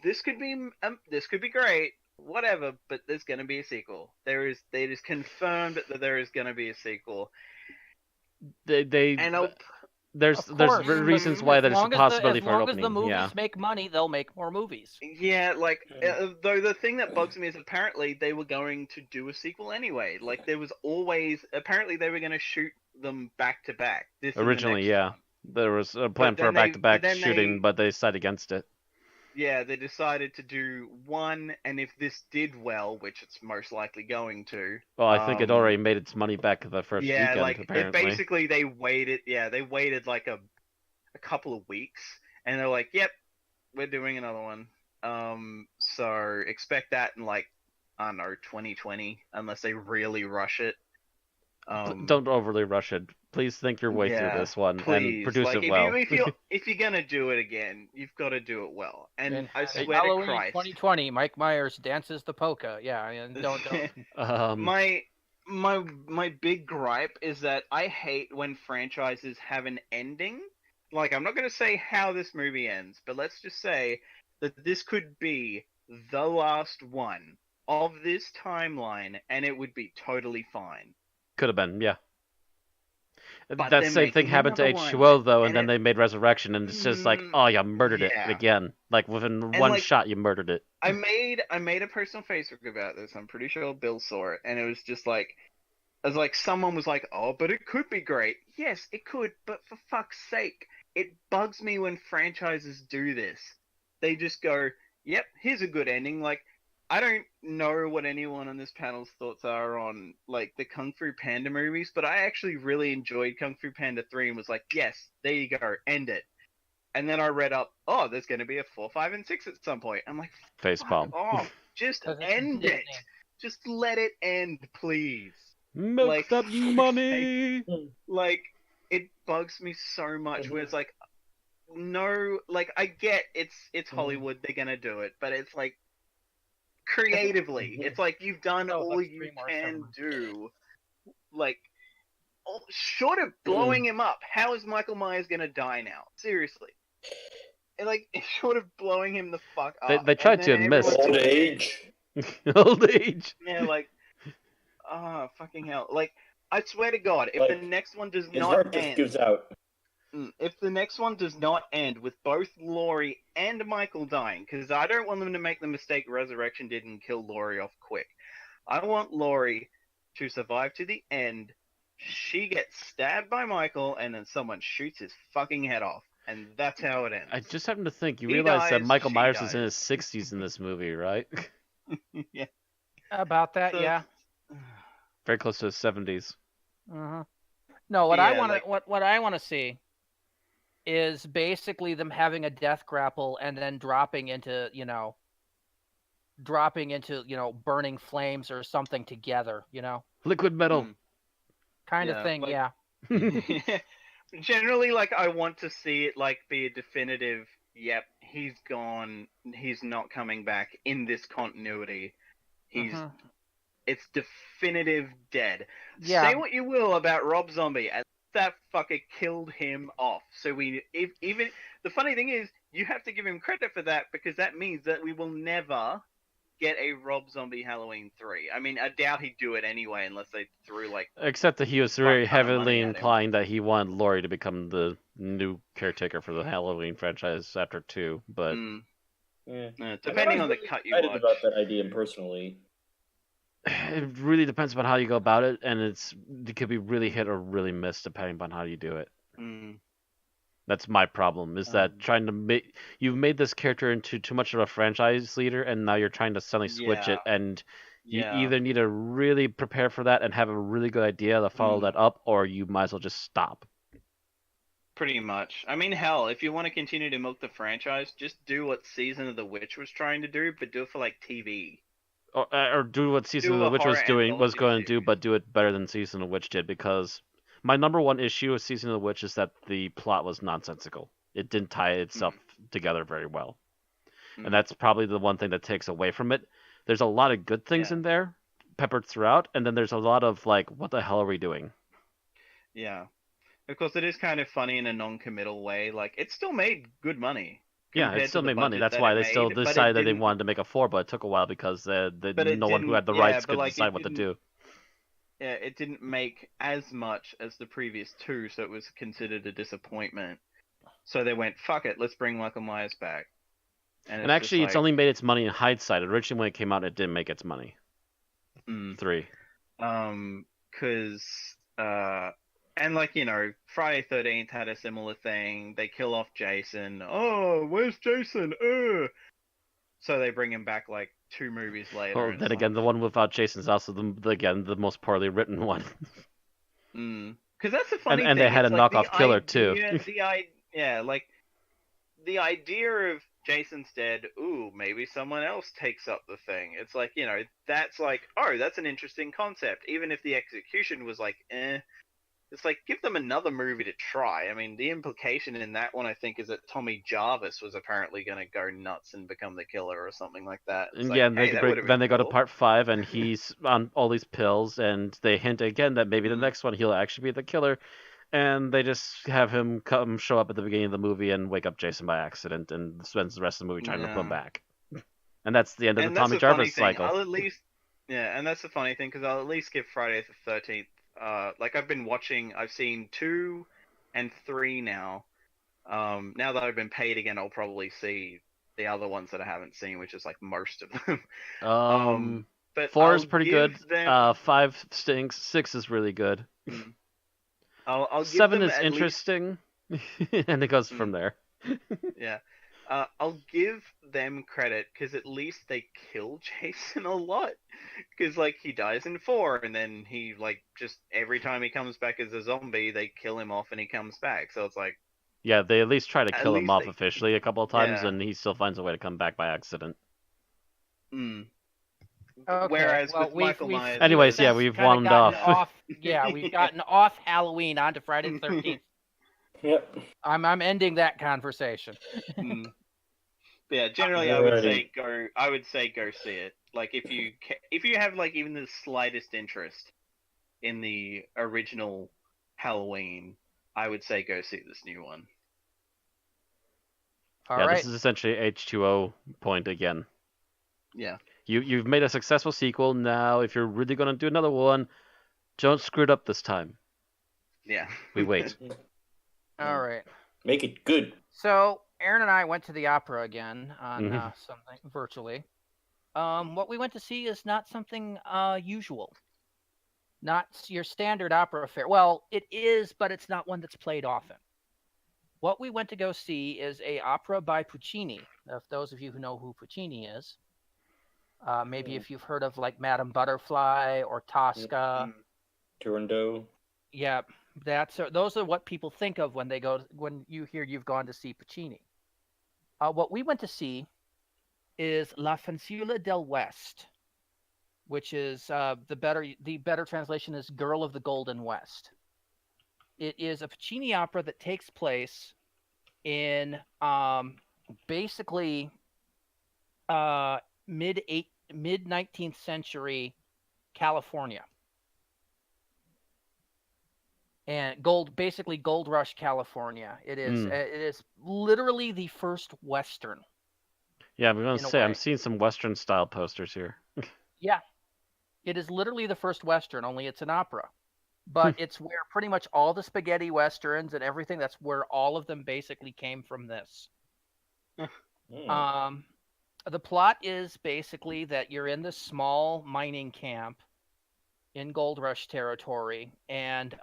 this could be great, whatever, but there's gonna be a sequel. They just confirmed that there is gonna be a sequel, They and there's Of there's course, reasons as why there's a long as possibility for an as the opening. movies Yeah. make money, they'll make more movies. yeah, like though the thing that bugs me is apparently they were going to do a sequel anyway. Like there was always apparently they were going to shoot them back to back. This and the Originally, next yeah. one. There was a plan But for a then they- back-to-back but then shooting, they- but they decided against it. Yeah, they decided to do one, and if this did well, which it's most likely going to. Well, I think it already made its money back the first Yeah, weekend, like apparently. it basically they waited. Yeah, they waited like a couple of weeks, and they're like, "Yep, we're doing another one." So expect that in like, I don't know, 2020, unless they really rush it. Don't overly rush it. Please think your way through this one and produce like, it well. if you're gonna do it again, you've got to do it well. And I swear to Halloween Christ, 2020, Mike Myers dances the polka. Yeah, and don't. my big gripe is that I hate when franchises have an ending. Like, I'm not gonna say how this movie ends, but let's just say that this could be the last one of this timeline, and it would be totally fine. Could have been, yeah. But That they're same thing making happened to another H2O, though, and and then it- they made Resurrection, and it's just like, oh, you murdered it Yeah. again. Like, within And, one like, shot, you murdered it. I made a personal Facebook about this. I'm pretty sure Bill saw it, and it was just like, as like someone was like, "Oh, but it could be great." Yes, it could, but for fuck's sake, it bugs me when franchises do this. They just go, "Yep, here's a good ending." Like, I don't know what anyone on this panel's thoughts are on like the Kung Fu Panda movies, but I actually really enjoyed Kung Fu Panda 3 and was like, "Yes, there you go, end it." And then I read up, "Oh, there's going to be a 4, 5, and 6 at some point." I'm like, Facepalm. "Oh, just 'Cause it's end Disney. it. Just let it end, please." Milk like, that money! Like, it bugs me so much where it's like, no, like, I get it's Hollywood, they're gonna do it, but it's like, creatively, it's like you've done Oh, all that's you 3 more can summers. do. Like, short of blowing him up, how is Michael Myers gonna die now? Seriously. And like, short of blowing him the fuck up. They tried to and and missed. Old age. Old age. Yeah, like, oh, fucking hell. Like, I swear to God, if Like, the next one does His not heart just end, gives out. if the next one does not end with both Laurie and Michael dying, because I don't want them to make the mistake Resurrection did and kill Laurie off quick. I want Laurie to survive to the end. She gets stabbed by Michael, and then someone shoots his fucking head off, and that's how it ends. I just happen to think you He realize that dies, Michael she Myers is in dies. his 60s in this movie, right? Yeah. About that, So- yeah. Very close to his 70s. Uh-huh. No, what I Yeah, want to like- what I want to see is basically them having a death grapple and then dropping into burning flames or something together, Liquid metal. kind Yeah, of thing. like- Yeah. Generally, like, I want to see it like be a definitive, yep, he's gone, he's not coming back in this continuity. He's Mhm. It's definitive dead. Yeah. Say what you will about Rob Zombie, and that fucker killed him off. So even the funny thing is, you have to give him credit for that, because that means that we will never get a Rob Zombie Halloween 3. I mean, I doubt he'd do it anyway unless they threw like. Except that he was Fuck very ton of money heavily at him. implying that he wanted Laurie to become the new caretaker for the Halloween franchise after 2, but Depending on the cut you excited watch. about that idea personally. it really depends on how you go about it, and it could be really hit or really miss depending on how you do it. That's my problem, is that trying to you've made this character into too much of a franchise leader, and now you're trying to suddenly switch it, and you either need to really prepare for that and have a really good idea to follow that up, or you might as well just stop. Pretty much. I mean, hell, if you want to continue to milk the franchise, just do what Season of the Witch was trying to do, but do it for like TV. Or do what Season of Do the a Witch was horror going to anthology do, but do it better than Season of the Witch did, because my number one issue with Season of the Witch is that the plot was nonsensical. It didn't tie itself together very well. Mm. And that's probably the one thing that takes away from it. There's a lot of good things Yeah. in there, peppered throughout, and then there's a lot of like, what the hell are we doing? Yeah. Of course, it is kind of funny in a non-committal way. Like, it still made good money Yeah, compared it still to the made money. budget That's that why it they still made, but it decided that they didn't. wanted to make a 4, but it took a while because But it no one who didn't. had the Yeah, rights but could like decide it what to didn't. do. Yeah, it didn't make as much as the previous two, so it was considered a disappointment. So they went, "Fuck it, let's bring Michael Myers back." And And it's just actually, it's like, only made its money in hindsight. Originally, when it came out, it didn't make its money. mm. 3. Cause and like, you know, Friday 13th had a similar thing. They kill off Jason. Oh, where's Jason? So they bring him back like 2 movies later. Well, and then it's again, like, the one without Jason is also the most poorly written one. Because that's the funny thing. And they had it's a like knockoff killer too. Yeah, like the idea of Jason's dead. Ooh, maybe someone else takes up the thing. It's like, you know, that's like, oh, that's an interesting concept. Even if the execution was like, it's like, give them another movie to try. I mean, the implication in that one, I think, is that Tommy Jarvis was apparently going to go nuts and become the killer or something like that. It's And like, yeah, and hey, that would have been then they go to cool. part 5, and he's on all these pills, and they hint again that maybe the next one he'll actually be the killer, and they just have him show up at the beginning of the movie and wake up Jason by accident, and spends the rest of the movie trying to put him back. And that's the end of And the that's Tommy the funny Jarvis thing. cycle. I'll at least, yeah, and that's the funny thing because I'll at least give Friday the 13th. Like I've been watching, I've seen 2 and 3 now. Now that I've been paid again, I'll probably see the other ones that I haven't seen, which is like most of them. But 4 I'll is pretty give good. them. 5 stinks. 6 is really good. I'll give 7 them is at interesting, and it goes from there. Yeah. I'll give them credit because at least they kill Jason a lot. Because like he dies in 4, and then he like just every time he comes back as a zombie, they kill him off and he comes back. So it's like Yeah, they at least try to at kill him least off they, officially a couple of times, yeah. and he still finds a way to come back by accident. Okay. Whereas Well, with Michael Myers, Anyways, yeah, since we've kinda wandered gotten off. Yeah, we've gotten off Halloween onto Friday the 13th. Yep. I'm ending that conversation. Yeah, generally I would say go see it. Like if you have like even the slightest interest in the original Halloween, I would say go see this new one. All Yeah, right. this is essentially H2O point again. Yeah. You've made a successful sequel. Now, if you're really gonna do another one, don't screw it up this time. Yeah. We wait. All right. Make it good. So Aaron and I went to the opera again on something virtually. What we went to see is not something usual. Not your standard opera affair. Well, it is, but it's not one that's played often. What we went to go see is a opera by Puccini. If those of you who know who Puccini is, maybe if you've heard of like Madame Butterfly or Tosca. Turandot. Yeah, those are what people think of when you hear you've gone to see Puccini. What we went to see is La Fanciulla del West, which is the better translation is Girl of the Golden West. It is a Puccini opera that takes place in basically mid 19th century California. And gold rush California. It is literally the first Western. Yeah, I'm gonna say I'm seeing some Western style posters here. Yeah, it is literally the first Western. Only it's an opera, but it's where pretty much all the spaghetti Westerns and everything. That's where all of them basically came from this. The plot is basically that you're in this small mining camp in Gold Rush territory, and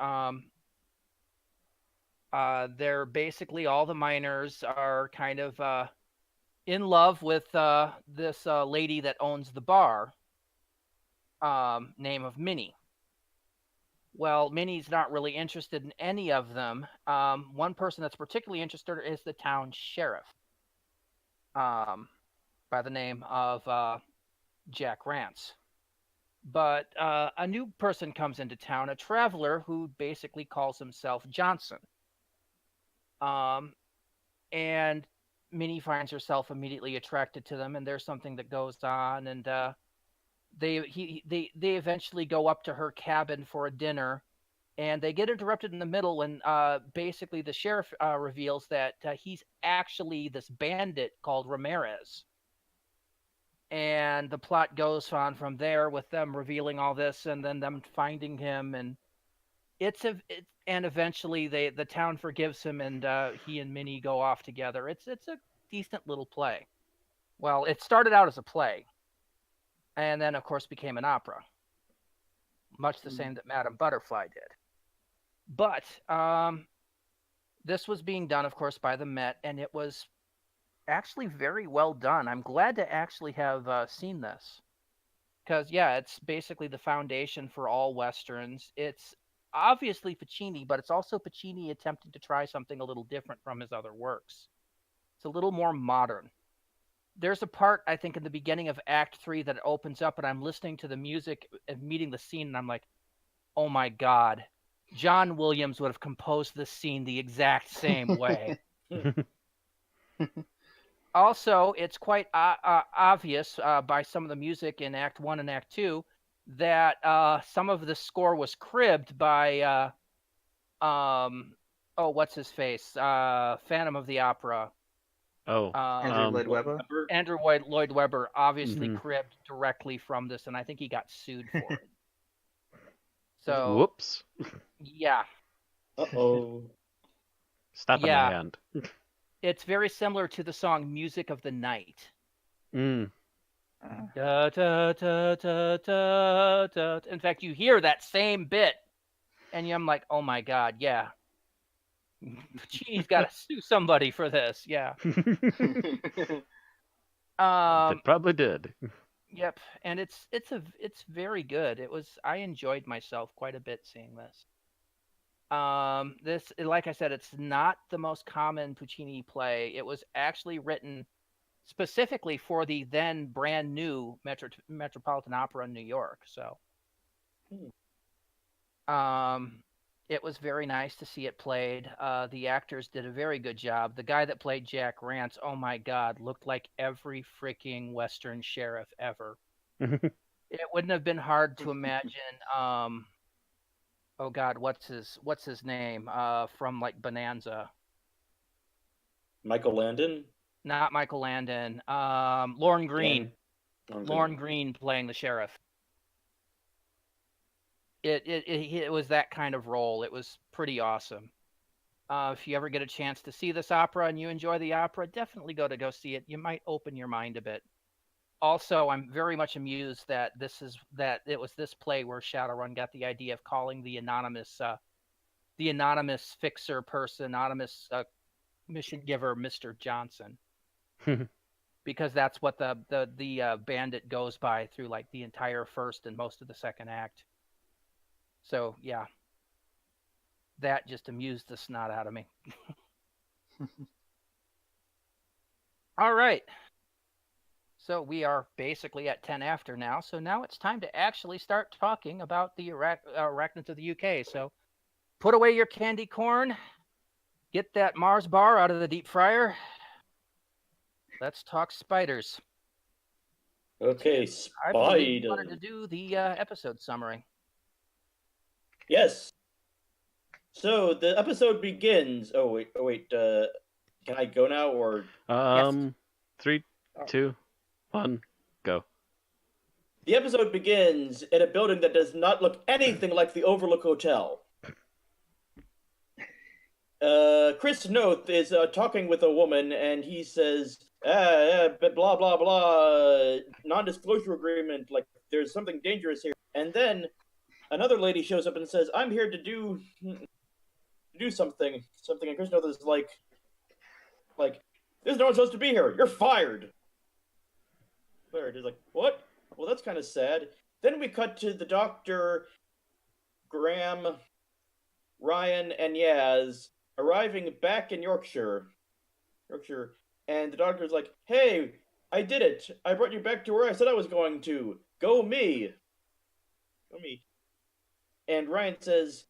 they're basically all the miners are kind of in love with this lady that owns the bar, name of Minnie. Well, Minnie's not really interested in any of them. One person that's particularly interested is the town sheriff, by the name of Jack Rance. But a new person comes into town, a traveler who basically calls himself Johnson. and Minnie finds herself immediately attracted to them, and there's something that goes on, and they eventually go up to her cabin for a dinner, and they get interrupted in the middle when basically the sheriff reveals that he's actually this bandit called Ramirez. And the plot goes on from there with them revealing all this and then them finding him, and and eventually the town forgives him, and he and Minnie go off together. It's a decent little play. Well, it started out as a play, and then of course became an opera, much the same that Madame Butterfly did. But this was being done, of course, by the Met, and it was actually very well done. I'm glad to actually have seen this because, yeah, it's basically the foundation for all westerns. It's obviously Puccini, but it's also Puccini attempting to try something a little different from his other works. It's a little more modern. There's a part, I think, in the beginning of Act 3 that opens up, and I'm listening to the music and meeting the scene, and I'm like, oh my God, John Williams would have composed this scene the exact same way. Also, it's quite obvious by some of the music in Act 1 and Act 2 that some of the score was cribbed by, what's his face? Phantom of the Opera. Oh, Andrew Lloyd Webber. Andrew Lloyd Webber obviously cribbed directly from this, and I think he got sued for it. So, whoops. Yeah. Uh-oh. Stop on my hand. It's very similar to the song Music of the Night. Mm. Da, da, da, da, da, da. In fact, you hear that same bit, and I'm like, oh my God, yeah. Puccini's got to sue somebody for this, yeah. It probably did. Yep, and it's very good. I enjoyed myself quite a bit seeing this. This, like I said, it's not the most common Puccini play. It was actually written specifically for the then brand new Metropolitan Opera in New York. So, it was very nice to see it played. The actors did a very good job. The guy that played Jack Rance, oh my God, looked like every freaking Western sheriff ever. It wouldn't have been hard to imagine. Oh God, what's his name? From like Bonanza. Michael Landon? Not Michael Landon. Lorne Green. Yeah. Lorne Green playing the sheriff. It was that kind of role. It was pretty awesome. If you ever get a chance to see this opera and you enjoy the opera, definitely go see it. You might open your mind a bit. Also, I'm very much amused that it was this play where Shadowrun got the idea of calling the anonymous fixer person, anonymous mission giver, Mr. Johnson, because that's what the bandit goes by through like the entire first and most of the second act. So yeah, that just amused the snot out of me. All right. So we are basically at 10 after now. So now it's time to actually start talking about the Arachnids of the UK. So put away your candy corn. Get that Mars bar out of the deep fryer. Let's talk spiders. Okay, I believe you spider. wanted to do the episode summary. Yes. So the episode begins. Oh wait. Can I go now or? Yes. 3, 2, 1, go. The episode begins in a building that does not look anything like the Overlook Hotel. Chris Noth is talking with a woman, and he says, blah, blah, blah, non-disclosure agreement, like, there's something dangerous here. And then another lady shows up and says, I'm here to do something, and Chris Noth is like, there's no one supposed to be here, you're fired. He's like, what? Well, that's kind of sad. Then we cut to the doctor, Graham, Ryan, and Yaz arriving back in Yorkshire, and the doctor's like, hey, I did it. I brought you back to where I said I was going to. Go me. And Ryan says,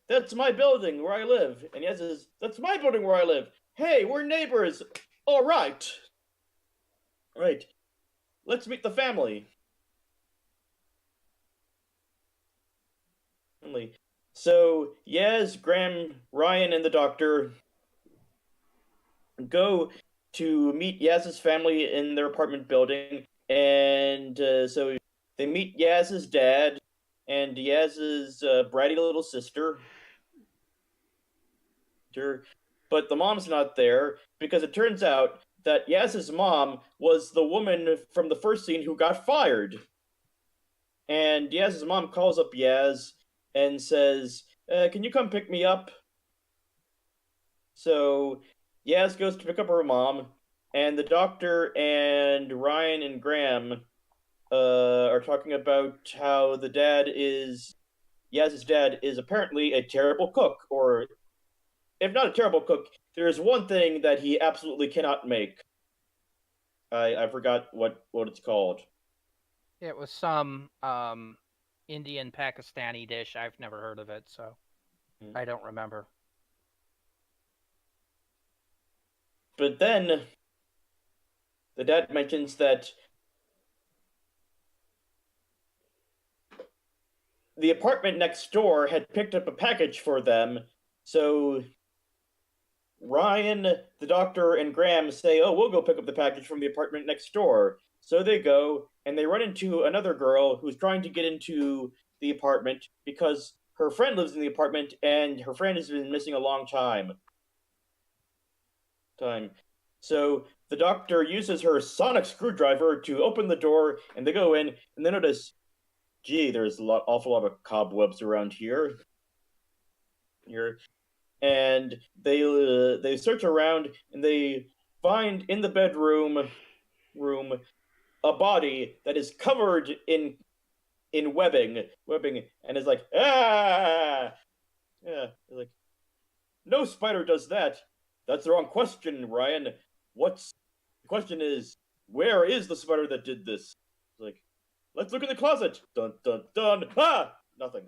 that's my building where I live. And Yaz says, that's my building where I live. Hey, we're neighbors! Alright! Right. Let's meet the family. So, Yaz, Graham, Ryan, and the doctor go to meet Yaz's family in their apartment building, and so they meet Yaz's dad and Yaz's bratty little sister. But the mom's not there because it turns out that Yaz's mom was the woman from the first scene who got fired. And Yaz's mom calls up Yaz and says, can you come pick me up? So Yaz goes to pick up her mom, and the doctor and Ryan and Graham are talking about how Yaz's dad is apparently a terrible cook, or if not a terrible cook, there is one thing that he absolutely cannot make. I forgot what it's called. It was some Indian Pakistani dish. I've never heard of it, so I don't remember. But then the dad mentions that the apartment next door had picked up a package for them, so Ryan, the doctor, and Graham say, oh, we'll go pick up the package from the apartment next door. So they go, and they run into another girl who's trying to get into the apartment because her friend lives in the apartment, and her friend has been missing a long time. So the doctor uses her sonic screwdriver to open the door, and they go in, and they notice, gee, there's awful lot of cobwebs around here. And they search around, and they find in the bedroom a body that is covered in webbing, and is like, ah, yeah, like, no spider does that. That's the wrong question, Ryan. The question is, where is the spider that did this? It's like, let's look in the closet. Dun dun dun. Ah, nothing.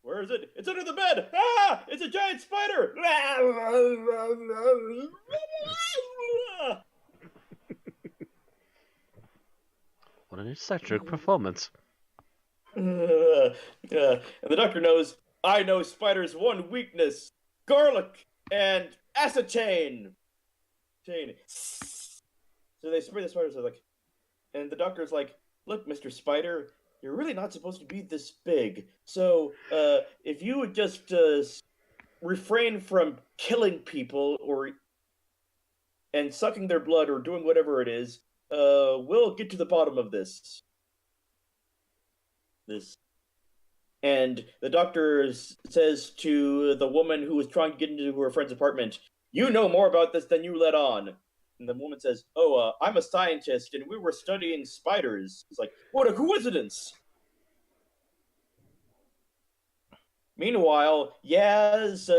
Where is it? It's under the bed! Ah! It's a giant spider! What an eccentric performance. And the doctor knows, I know spiders' one weakness. Garlic and acetane. So they spray the spiders, and the doctor's like, look, Mr. Spider, you're really not supposed to be this big. So, if you would just refrain from killing people and sucking their blood or doing whatever it is, we'll get to the bottom of this. And the doctor says to the woman who was trying to get into her friend's apartment, you know more about this than you let on. And the woman says, oh, I'm a scientist, and we were studying spiders. It's like, what a coincidence! Meanwhile, Yaz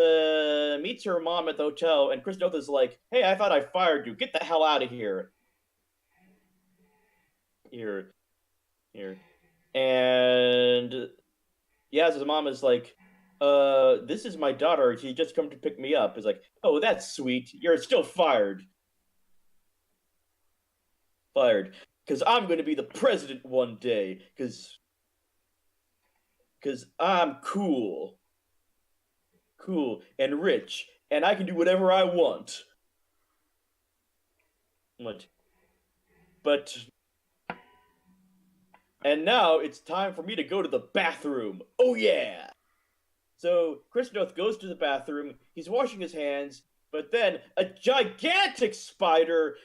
meets her mom at the hotel, and Chris Noth is like, hey, I thought I fired you. Get the hell out of here. Here. And Yaz's mom is like, this is my daughter. She just come to pick me up. It's like, oh, that's sweet. You're still fired. Because I'm going to be the president one day. Because I'm cool and rich, and I can do whatever I want. But and now it's time for me to go to the bathroom. Oh yeah! So Chris Noth goes to the bathroom. He's washing his hands, but then a gigantic spider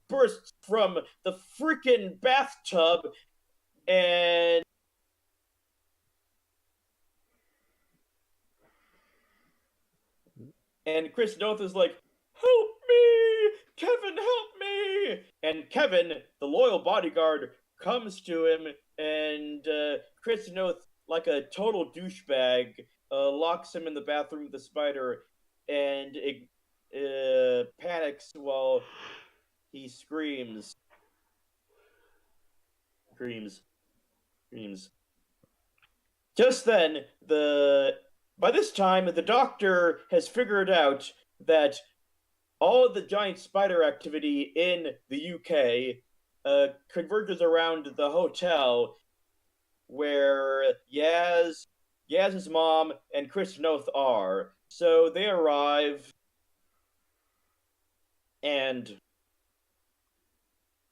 bursts from the freaking bathtub, and Chris Noth is like, help me! Kevin, help me! And Kevin, the loyal bodyguard, comes to him, and Chris Noth, like a total douchebag, locks him in the bathroom with the spider, and panics while he screams. Just then, the by this time, the Doctor has figured out that all of the giant spider activity in the UK converges around the hotel where Yaz's mom, and Chris Noth are. So they arrive, and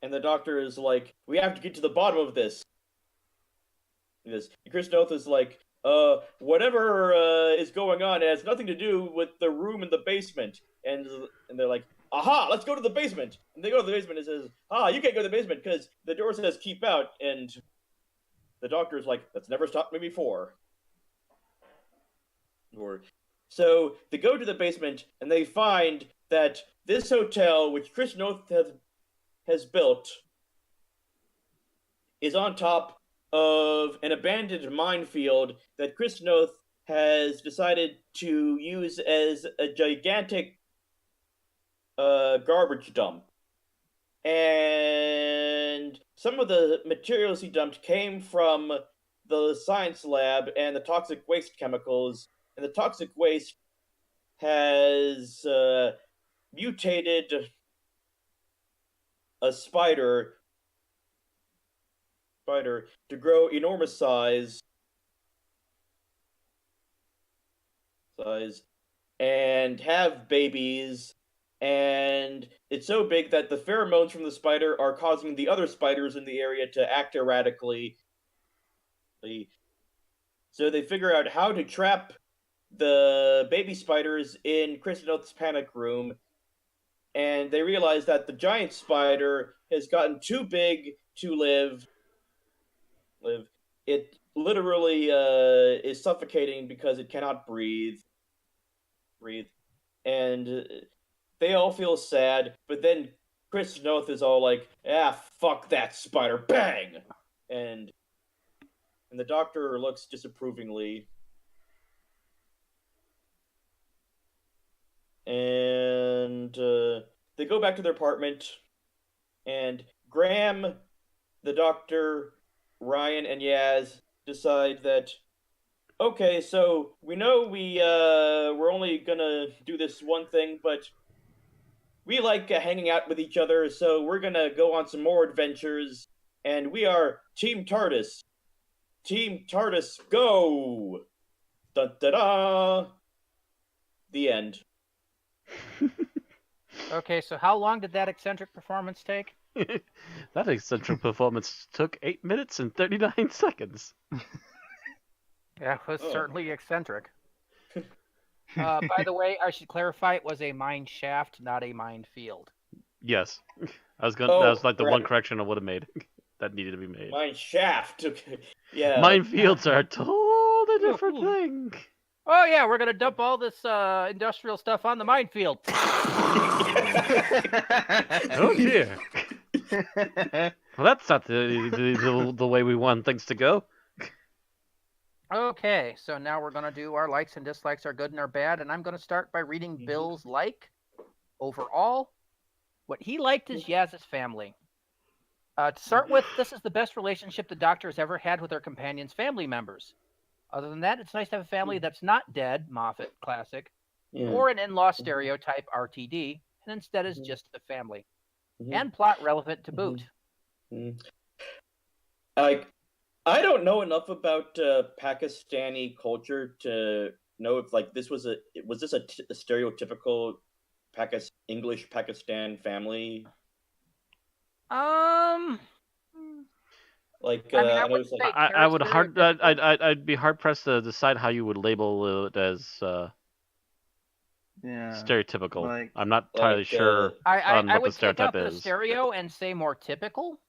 the Doctor is like, "We have to get to the bottom of this." Chris Noth is like, whatever is going on, it has nothing to do with the room in the basement." And they're like, "Aha, let's go to the basement." And they go to the basement and says, "You can't go to the basement because the door says keep out." And the Doctor's like, "That's never stopped me before." So they go to the basement and they find that this hotel, which Chris Noth has built, is on top of an abandoned minefield that Chris Noth has decided to use as a gigantic garbage dump. And some of the materials he dumped came from the science lab and the toxic waste chemicals. And the toxic waste has mutated a spider to grow enormous size and have babies, and it's so big that the pheromones from the spider are causing the other spiders in the area to act erratically. So they figure out how to trap the baby spiders in Chris Noth's panic room, and they realize that the giant spider has gotten too big to live. It literally is suffocating because it cannot breathe. And they all feel sad, but then Chris Noth is all like, fuck that spider, bang! And the Doctor looks disapprovingly. And they go back to their apartment, and Graham, the Doctor, Ryan, and Yaz decide that, okay, so we know we're only gonna do this one thing, but we like hanging out with each other, so we're gonna go on some more adventures, and we are Team TARDIS. Team TARDIS, go! Da-da-da! The end. Okay, so how long did that eccentric performance take? That eccentric performance took 8 minutes and 39 seconds. Yeah, it was certainly eccentric. By the way, I should clarify, it was a mine shaft, not a minefield. Yes. That was like the one correction I would have made that needed to be made. Mine shaft. Okay. Yeah. Minefields are a totally different thing. Oh yeah, we're gonna dump all this industrial stuff on the minefield. Oh dear. Well, that's not the way we want things to go. Okay, so now we're gonna do our likes and dislikes, our good and our bad, and I'm gonna start by reading Bill's like. Overall, what he liked is Yaz's family. To start with, this is the best relationship the Doctor has ever had with her companions' family members. Other than that, it's nice to have a family that's not dead, Moffat, classic, or an in-law stereotype, RTD, and instead is just a family. And plot relevant to boot. I don't know enough about Pakistani culture to know if this was this a stereotypical English Pakistan family. I'd be hard pressed to decide how you would label it as stereotypical. I'm not entirely sure on what the stereotype is. I would take out the stereo and say more typical.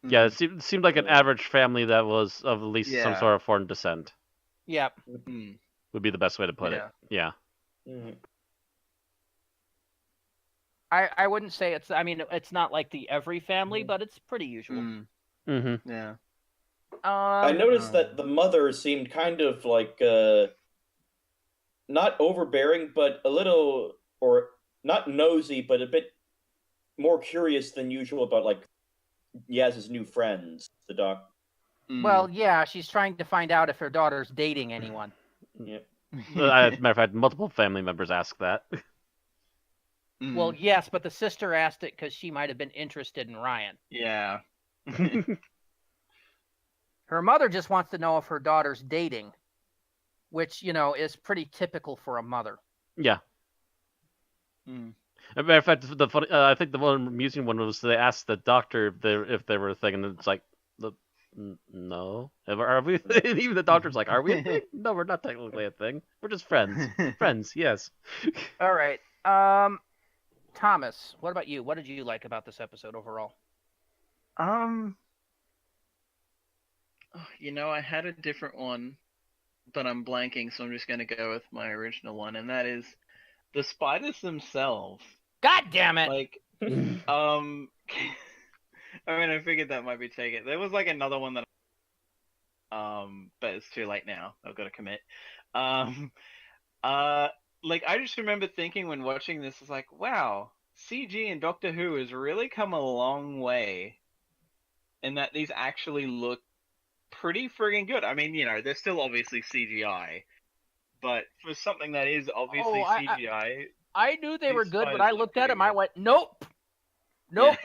Yeah, it seemed like an average family that was of at least some sort of foreign descent. Yep. Would be the best way to put it. Yeah. I wouldn't say it's not like the every family, but it's pretty usual. Yeah. I noticed that the mother seemed kind of like not overbearing, but a little, or not nosy, but a bit more curious than usual about Yaz's new friends, the Doc. Well, yeah, she's trying to find out if her daughter's dating anyone. Yep. As a matter of fact, multiple family members ask that. Well, yes, but the sister asked it because she might have been interested in Ryan. Yeah. Her mother just wants to know if her daughter's dating, which, is pretty typical for a mother. Yeah. Mm. As a matter of fact, the funny, I think the one amusing one was they asked the doctor if they were a thing, and it's like, no. Are we? Even the doctor's like, are we a thing? No, we're not technically a thing. We're just friends. Friends, yes. All right. Thomas, what about you? What did you like about this episode overall? I had a different one, but I'm blanking, so I'm just gonna go with my original one, and that is the spiders themselves. God damn it! Like, I figured that might be taken. There was like another one that, but it's too late now. I've got to commit. Like I just remember thinking when watching this, it's like, wow, CG in Doctor Who has really come a long way, in that these actually look pretty friggin' good. I mean, they're still obviously CGI, but for something that is obviously CGI, I knew they were good, but spiders I look looked at pretty them. I good. went, nope. Yeah.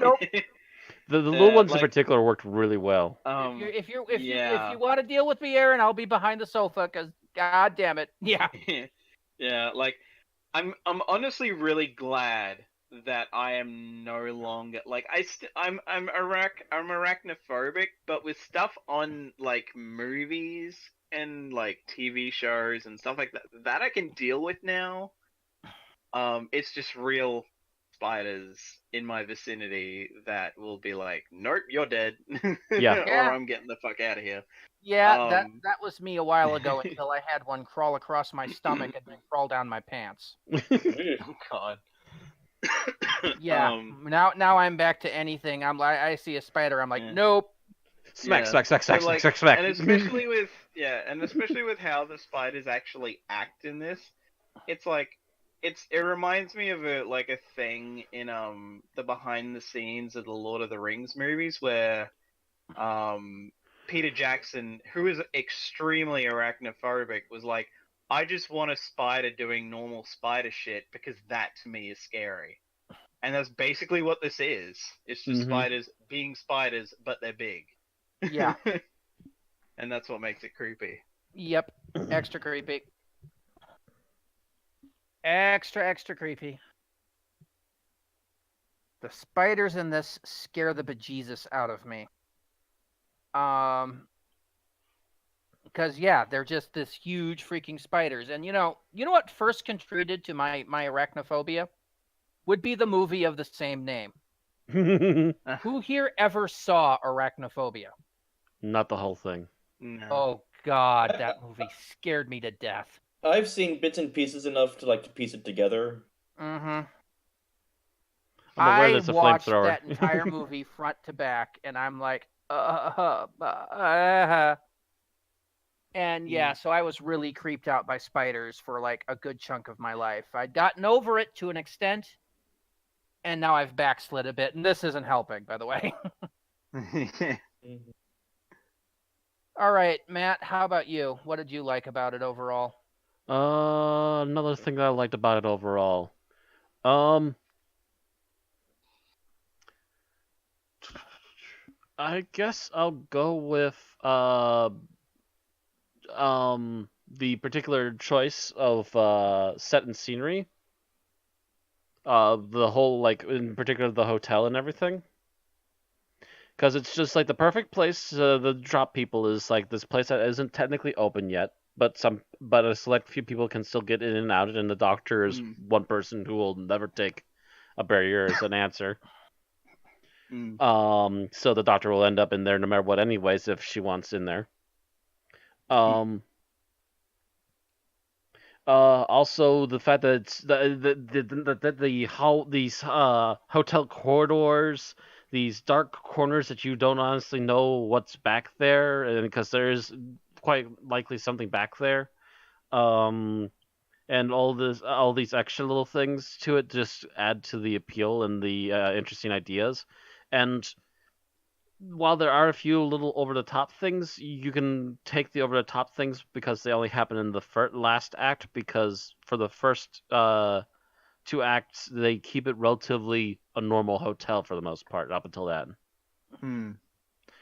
The little ones like- in particular worked really well. If you yeah. want to deal with me, Aaron, I'll be behind the sofa. Cause God damn it, yeah. Yeah, like I'm honestly really glad that I am no longer like I'm arachnophobic, but with stuff on like movies and like TV shows and stuff like that I can deal with now. It's just real spiders in my vicinity that will be like, nope, you're dead. Yeah. Or I'm getting the fuck out of here. Yeah, that was me a while ago until I had one crawl across my stomach and then crawl down my pants. Oh God. Yeah. Now I'm back to anything. I see a spider. I'm like, nope. Smack. And especially with how the spiders actually act in this, it's like it reminds me of a thing in the behind the scenes of the Lord of the Rings movies where Peter Jackson, who is extremely arachnophobic, was like, I just want a spider doing normal spider shit because that to me is scary. And that's basically what this is. It's just spiders being spiders, but they're big. Yeah. And that's what makes it creepy. Yep. Extra creepy. Extra creepy. The spiders in this scare the bejesus out of me. Because they're just this huge freaking spiders. And you know what first contributed to my arachnophobia? Would be the movie of the same name. Who here ever saw Arachnophobia? Not the whole thing. No. Oh God, that movie scared me to death. I've seen bits and pieces enough to piece it together. Mm-hmm. I'm aware I that's a watched flamethrower. that entire movie front to back, and I'm like, And so I was really creeped out by spiders for like a good chunk of my life. I'd gotten over it to an extent, and now I've backslid a bit, and this isn't helping, by the way. All right, Matt, how about you? What did you like about it overall? Another thing that I liked about it overall. I guess I'll go with the particular choice of set and scenery. The whole in particular the hotel and everything. Because it's just like the perfect place to drop people is like this place that isn't technically open yet, but a select few people can still get in and out, and the doctor is one person who will never take a barrier as an answer. So the doctor will end up in there no matter what, anyways, if she wants in there. Also the fact that it's how these hotel corridors, these dark corners that you don't honestly know what's back there, and because there is quite likely something back there, and all these extra little things to it just add to the appeal and the interesting ideas. And while there are a few little over-the-top things, you can take the over-the-top things because they only happen in the last act, because for the first two acts, they keep it relatively a normal hotel for the most part up until then.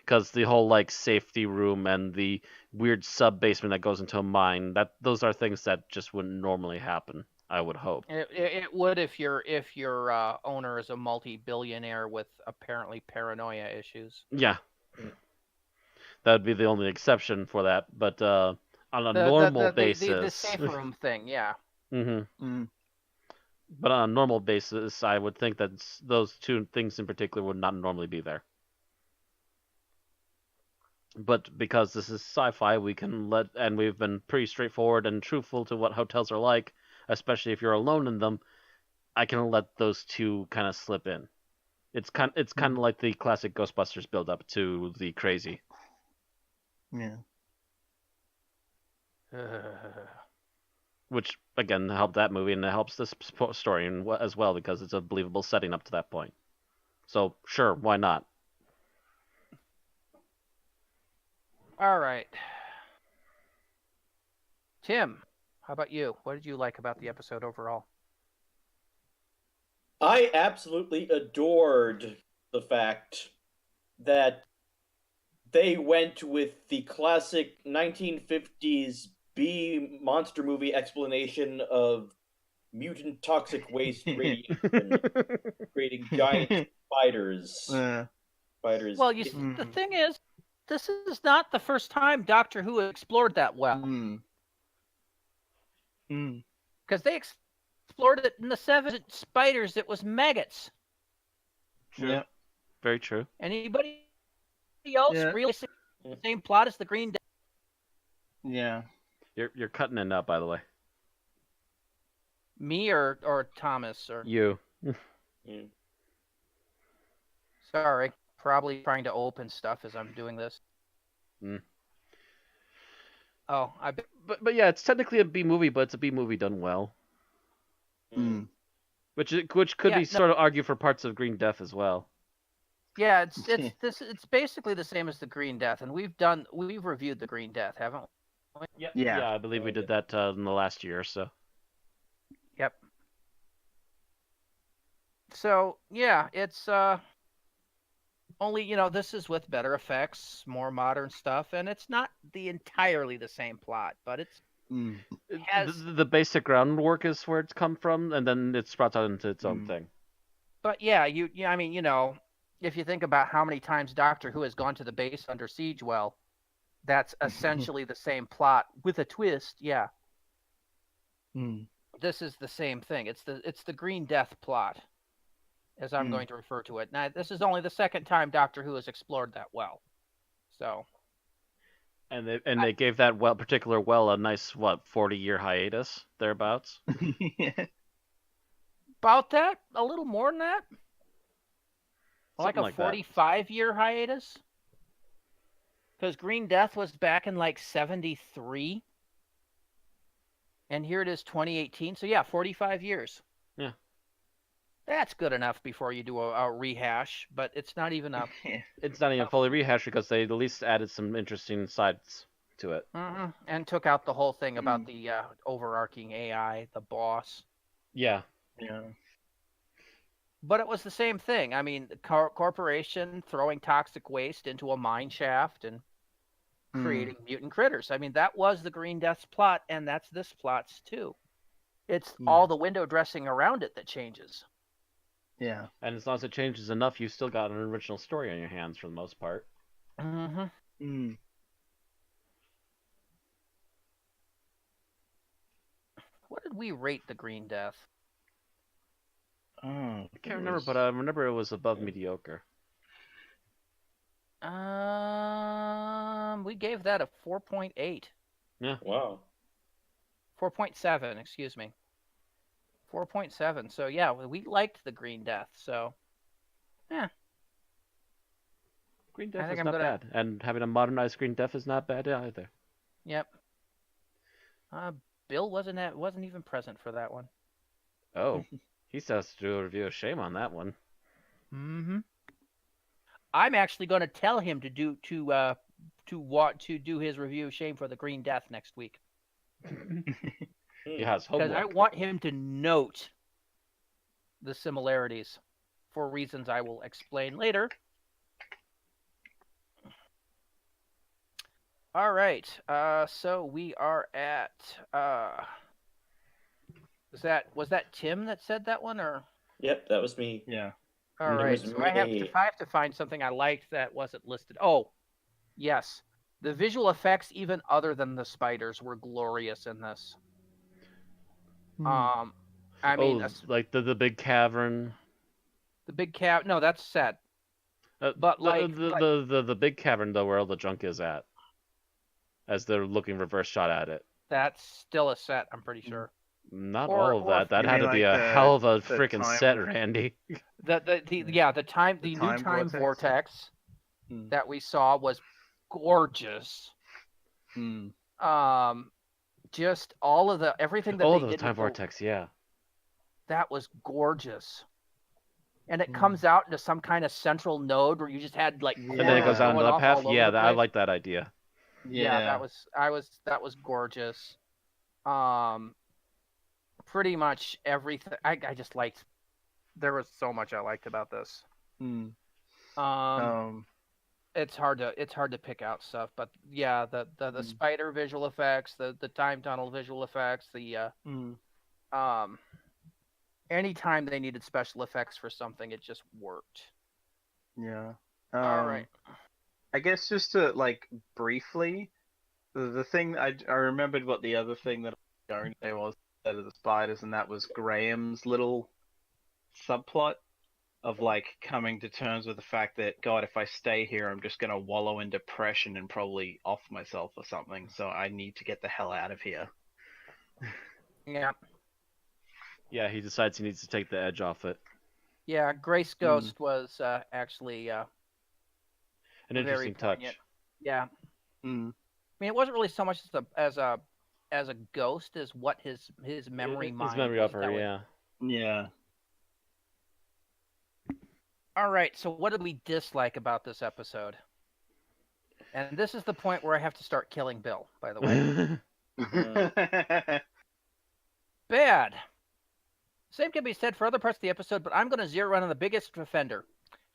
Because the whole like safety room and the weird sub-basement that goes into a mine, those are things that just wouldn't normally happen, I would hope. It would if your owner is a multi-billionaire with apparently paranoia issues. Yeah. That would be the only exception for that, but on a The normal the basis. safe room thing, yeah. But on a normal basis, I would think that those two things in particular would not normally be there. But because this is sci-fi, we can and we've been pretty straightforward and truthful to what hotels are like, especially if you're alone in them. I can let those two kind of slip in. It's kind of like the classic Ghostbusters build up to the crazy. Yeah. Which again helped that movie, and it helps this story as well because it's a believable setting up to that point. So sure, why not? All right. Tim, how about you? What did you like about the episode overall? I absolutely adored the fact that they went with the classic 1950s B monster movie explanation of mutant toxic waste radiation creating giant spiders. Spiders. Well, the thing is, this is not the first time Doctor Who explored that well. Because they explored it in the 70s. Spiders, it was maggots. True. Yeah. Very true. Anybody else really see the same plot as the Green Death? Yeah. You're cutting it out, by the way. Me or Thomas or you? Sorry, probably trying to open stuff as I'm doing this. Oh, but yeah, it's technically a B movie, but it's a B movie done well. Which could be sort of argued for parts of Green Death as well. Yeah, it's basically the same as the Green Death, and we've reviewed the Green Death, haven't we? Yeah, I believe we did that in the last year or so. Yep. So yeah, it's only this is with better effects, more modern stuff, and it's not entirely the same plot, but it's the basic groundwork is where it's come from, and then it's brought out into its own thing. But yeah, I mean, if you think about how many times Doctor Who has gone to the base under siege, well, that's essentially the same plot with a twist. Yeah. This is the same thing. It's the Green Death plot, as I'm going to refer to it. Now, this is only the second time Doctor Who has explored that well. So. And they gave that particular well a nice 40-year hiatus thereabouts. Yeah. About that, a little more than that. Like a 45-year hiatus. Because Green Death was back in like 73. And here it is 2018. So yeah, 45 years. Yeah. That's good enough before you do a rehash, but it's not even a... It's not even fully rehashed because they at least added some interesting sides to it. And took out the whole thing about the overarching AI, the boss. Yeah. Yeah. But it was the same thing. I mean, the corporation throwing toxic waste into a mine shaft and creating mutant critters. I mean, that was the Green Death's plot, and that's this plot's too. It's all the window dressing around it that changes. Yeah. And as long as it changes enough, you've still got an original story on your hands for the most part. What did we rate the Green Death? I can't remember, but I remember it was above mediocre. We gave that a 4.8. Yeah. Wow. 4.7, excuse me. 4.7. So yeah, we liked the Green Death. So, yeah. Green Death is not bad, and having a modernized Green Death is not bad either. Yep. Bill wasn't even present for that one. Oh, he still has to do a review of Shame on that one. I'm actually going to tell him to do his review of Shame for the Green Death next week. He has Because I homework. want him to note the similarities for reasons I will explain later. All right. So we are at was that Tim that said that one, or? Yep, that was me. Yeah. All And it right. was So I have me. to find something I liked that wasn't listed. Oh, yes. The visual effects, even other than the spiders, were glorious in this. I mean, like the big cavern. the big cat. No, that's set. But the big cavern though, where all the junk is at, as they're looking reverse shot at it. That's still a set, I'm pretty sure. Not Or- all of or- that. That You had mean to be like a the- hell of a the freaking time- set, Randy. The new time time vortex? vortex Hmm. that we saw was gorgeous. Hmm. Just all of everything that Oh, they the did time with vortex, yeah. that was gorgeous. And it comes out into some kind of central node where you just had like And And then it corners goes out into going that off path. all over Yeah, the I place. like that idea. Yeah, that was gorgeous. Pretty much everything. I just liked. There was so much I liked about this. Hmm. It's hard to pick out stuff, but yeah, the spider visual effects, the time tunnel visual effects, the anytime they needed special effects for something, it just worked. Yeah. All right. I guess just to like briefly, the thing I remembered what the other thing that I was going to say was instead of the spiders, and that was Graham's little subplot of like coming to terms with the fact that God, if I stay here, I'm just gonna wallow in depression and probably off myself or something. So I need to get the hell out of here. Yeah. Yeah, he decides he needs to take the edge off it. Yeah, Grace Ghost was actually An very interesting touch. poignant. Yeah. Hmm. I mean, it wasn't really so much as a ghost as what his memory mind. His memory was of her, that way. yeah. Yeah. All right, so what did we dislike about this episode? And this is the point where I have to start killing Bill, by the way. Bad. Same can be said for other parts of the episode, but I'm going to zero in on the biggest offender.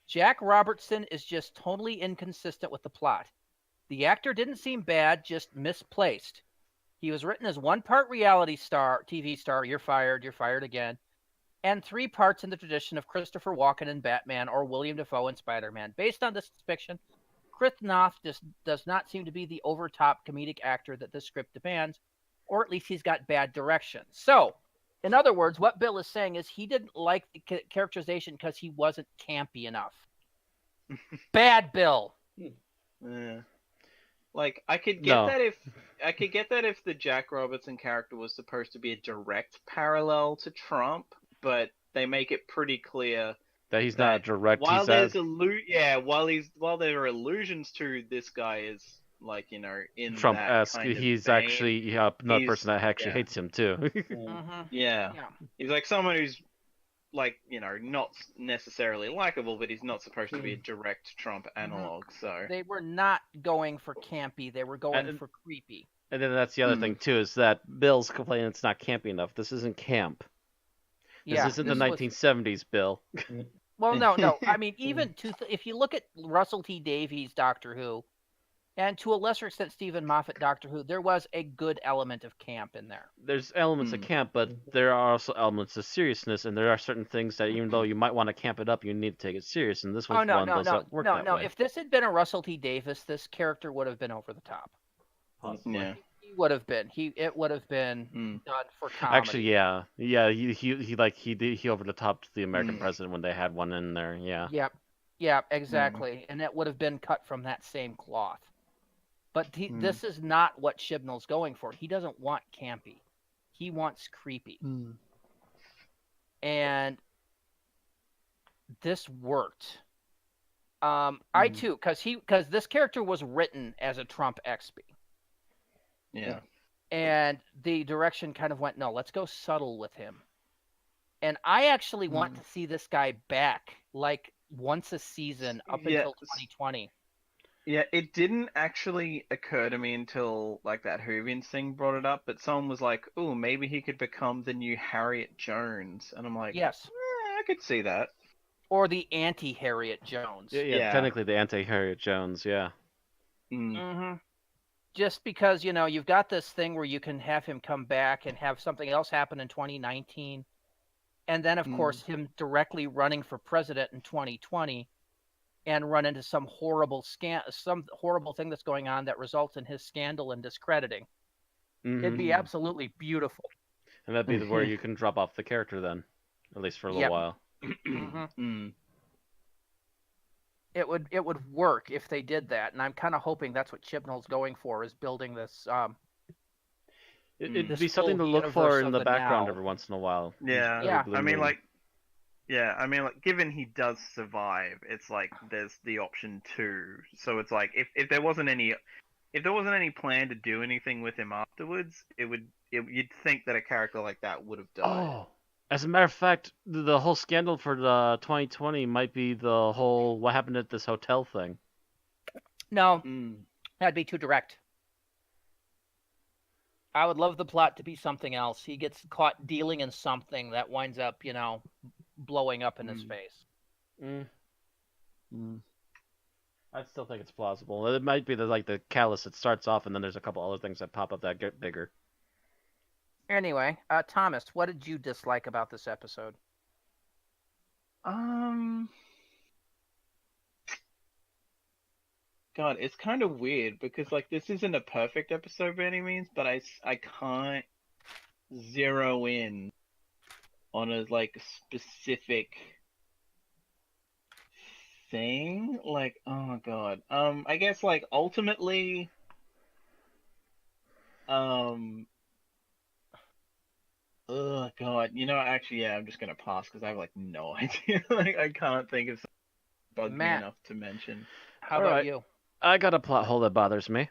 Jack Robertson is just totally inconsistent with the plot. The actor didn't seem bad, just misplaced. He was written as one part reality star, TV star, you're fired again, and 3 parts in the tradition of Christopher Walken in Batman or William Dafoe in Spider-Man. Based on this fiction, Chris Noth does not seem to be the over-top comedic actor that this script demands, or at least he's got bad direction. So, in other words, what Bill is saying is he didn't like the characterization because he wasn't campy enough. Bad Bill. Yeah. Like I could get No. that if the Jack Robertson character was supposed to be a direct parallel to Trump, but they make it pretty clear That he's not a direct. while He says while there are allusions to this guy is like, you know, in that Trump-esque. kind of He's vein. actually another He's- person that actually yeah. hates him too. Mm-hmm. Yeah. Yeah. He's like someone who's like, you know, not necessarily likable, but he's not supposed to be a direct Trump analog. So They were not going for campy. They were going And- for creepy. And then that's the other thing too, is that Bill's complaining it's not campy enough. This isn't camp. This Yeah, isn't the this was- 1970s, Bill. Well, no. I mean, even if you look at Russell T Davies' Doctor Who, and to a lesser extent Stephen Moffat Doctor Who, there was a good element of camp in there. There's elements of camp, but there are also elements of seriousness, and there are certain things that even though you might want to camp it up, you need to take it serious. And this was one that doesn't work that way. If this had been a Russell T Davis, this character would have been over the top. yeah. He would have been. It would have been done for comedy. Actually, yeah. He over the topped the American president when they had one in there. Yeah. Yep, exactly. And it would have been cut from that same cloth. But this is not what Chibnall's going for. He doesn't want campy. He wants creepy. And this worked. I too, because this character was written as a Trump XP. Yeah. And the direction kind of went, no, let's go subtle with him. And I actually want to see this guy back. Like, once a season up Yeah, until 2020. Yeah, it didn't actually occur to me until like that Hoovians thing brought it up, but someone was like, "Oh, maybe he could become the new Harriet Jones," and I'm like, Yes, I could see that. or the anti-Harriet Jones. Yeah, Yeah. technically the anti-Harriet Jones, yeah. Mm. Mm-hmm. Just because, you've got this thing where you can have him come back and have something else happen in 2019. And then, of course, him directly running for president in 2020 and run into some horrible thing that's going on that results in his scandal and discrediting. It'd be absolutely beautiful. And that'd be where you can drop off the character then, at least for a little Yep. while. Mm-hmm. It would work if they did that, and I'm kind of hoping that's what Chibnall's going for, is building this. It'd this be something to full look for universe in of the the background now. every once in a while. Yeah. Yeah. Blue I mean, moon. given he does survive, it's like there's the option too. So it's like if there wasn't any plan to do anything with him afterwards, you'd think that a character like that would have died. Oh, as a matter of fact, the whole scandal for the 2020 might be the whole what happened at this hotel thing. No, that'd be too direct. I would love the plot to be something else. He gets caught dealing in something that winds up, blowing up in his face. I still think it's plausible. It might be the callus that starts off, and then there's a couple other things that pop up that get bigger. Anyway, Thomas, what did you dislike about this episode? God, it's kind of weird because like this isn't a perfect episode by any means, but I can't zero in on a like specific thing. Like, oh God, I guess like ultimately, oh God, actually, yeah, I'm just gonna pass because I have like no idea. Like, I can't think of something that bugged me Matt, enough to mention. How All about right. you? I got a plot hole that bothers me.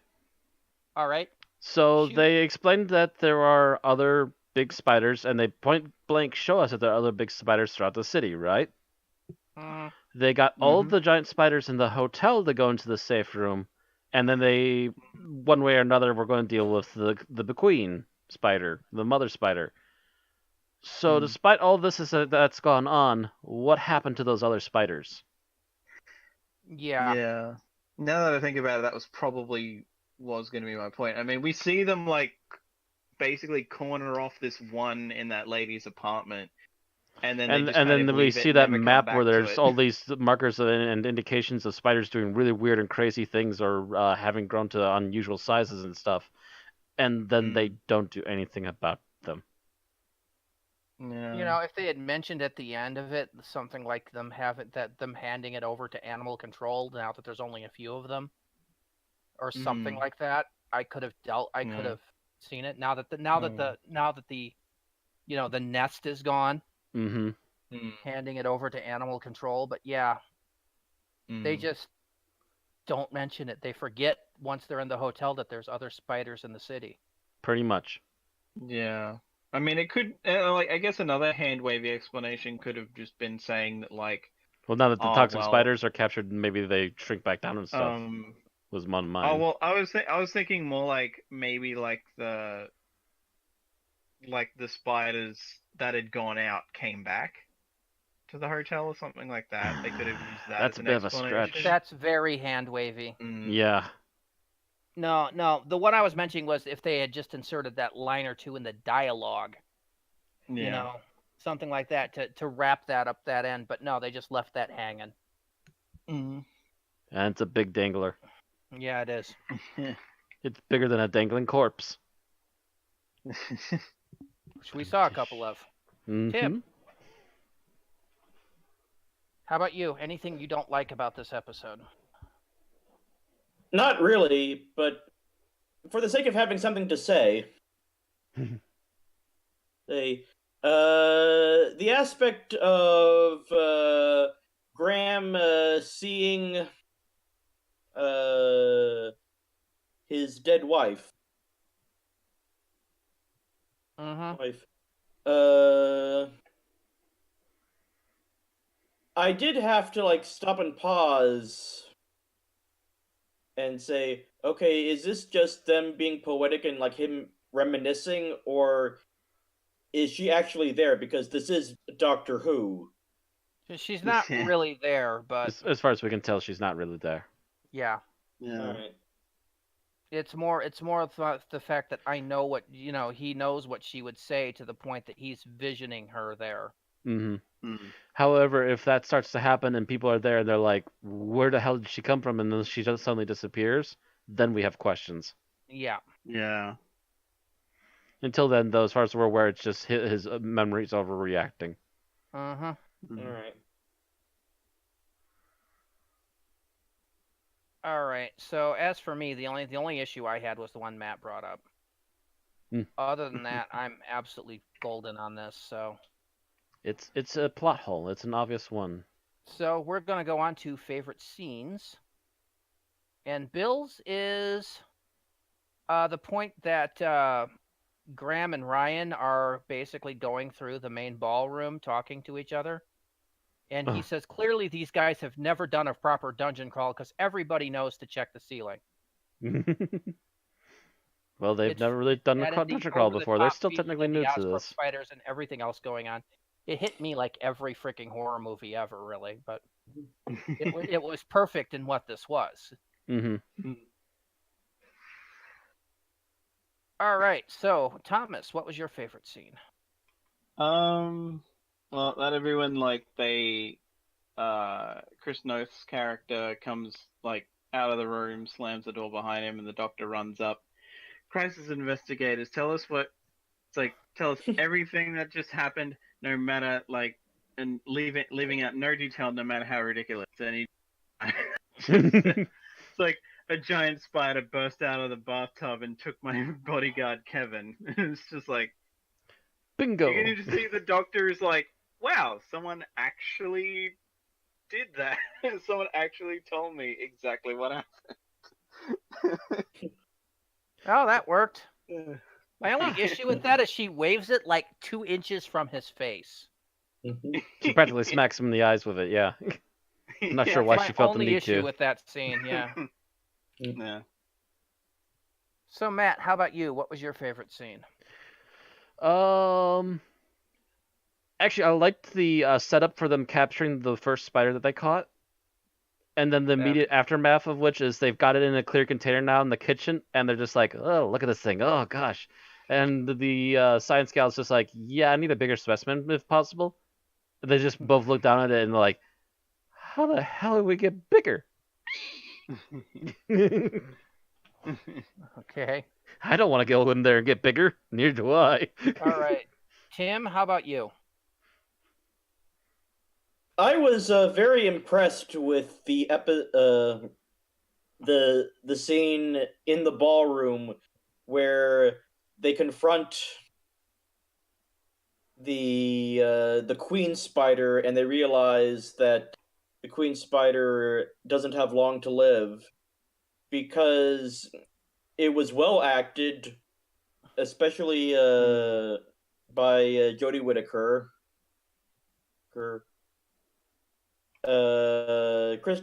All right. So Shoot. they explained that there are other big spiders, and they point blank show us that there are other big spiders throughout the city, right? They got all of the giant spiders in the hotel to go into the safe room, and then they, one way or another, were going to deal with the queen spider, the mother spider. So despite all this that's gone on, what happened to those other spiders? Yeah. Yeah. Now that I think about it, that was going to be my point. I mean, we see them like basically corner off this one in that lady's apartment, and then we see that map where there's all these markers and indications of spiders doing really weird and crazy things, or having grown to unusual sizes and stuff, and then they don't do anything about them. Yeah. If they had mentioned at the end of it something like them handing it over to animal control now that there's only a few of them, or something like that, I could have seen it. Now that the the nest is gone, handing it over to animal control. But yeah, they just don't mention it. They forget once they're in the hotel that there's other spiders in the city. Pretty much. Yeah. I mean, it could, like, I guess another hand-wavy explanation could have just been saying that, like... Well, now that the toxic spiders are captured, maybe they shrink back down and stuff. Was one mind. Oh, well, I was thinking more like, maybe, like, the spiders that had gone out came back to the hotel or something like that. They could have used that That's as a an bit of a explanation. stretch. That's very hand-wavy. Yeah. No. The one I was mentioning was if they had just inserted that line or two in the dialogue. Yeah. Something like that to wrap that up that end. But no, they just left that hanging. And it's a big dangler. Yeah, it is. It's bigger than a dangling corpse. Which we saw a couple of. Tim, how about you? Anything you don't like about this episode? Not really, but for the sake of having something to say, the aspect of Graham seeing his dead wife. I did have to like stop and pause and say, okay, is this just them being poetic and like him reminiscing, or is she actually there? Because this is Doctor Who. She's not really there, but As far as we can tell, she's not really there. yeah. Yeah. Alright. It's more the fact that I know what he knows what she would say to the point that he's visioning her there. Mm-hmm. Mm. However, if that starts to happen and people are there and they're like, where the hell did she come from? And then she just suddenly disappears, then we have questions. Yeah. Yeah. Until then, though, as far as we're aware, it's just his memories overreacting. Uh-huh. Mm. Alright. All right. So as for me, the only issue I had was the one Matt brought up. Hmm. Other than that, I'm absolutely golden on this. It's a plot hole. It's an obvious one. So we're gonna go on to favorite scenes, and Bill's is the point that Graham and Ryan are basically going through the main ballroom talking to each other. And he Ugh. says, clearly these guys have never done a proper dungeon crawl because everybody knows to check the ceiling. Well, they've It's never really done a That and the dungeon crawl before. They're over-the-top still feel technically and the new to Osprey this. spiders and everything else going on. It hit me like every freaking horror movie ever, really. But it was perfect in what this was. Mm-hmm. All right, so Thomas, what was your favorite scene? Well, that everyone Chris Noth's character comes out of the room, slams the door behind him, and the doctor runs up. Crisis investigators, tell us tell us everything that just happened, no matter and leaving out no detail, no matter how ridiculous. And he, it's like a giant spider burst out of the bathtub and took my bodyguard Kevin. It's just like, Bingo. you can just see the doctor is like, wow, someone actually did that. Someone actually told me exactly what happened. Oh, that worked. Yeah. My only issue with that is she waves it like 2 inches from his face. She practically smacks him in the eyes with it. Yeah. I'm not sure Yeah. why My she felt the only need issue to. with that scene, yeah. Yeah. So Matt, how about you? What was your favorite scene? Actually, I liked the setup for them capturing the first spider that they caught, and then the immediate aftermath of which is they've got it in a clear container now in the kitchen, and they're just like, oh, look at this thing, oh gosh, and the science gal's just like, yeah, I need a bigger specimen if possible. And they just both look down at it and they're like, how the hell do we get bigger? Okay. I don't want to go in there and get bigger. Neither do I. All right. Tim, how about you? I was very impressed with the scene in the ballroom where they confront the queen spider and they realize that the queen spider doesn't have long to live, because it was well acted, especially by Jodie Whittaker. Chris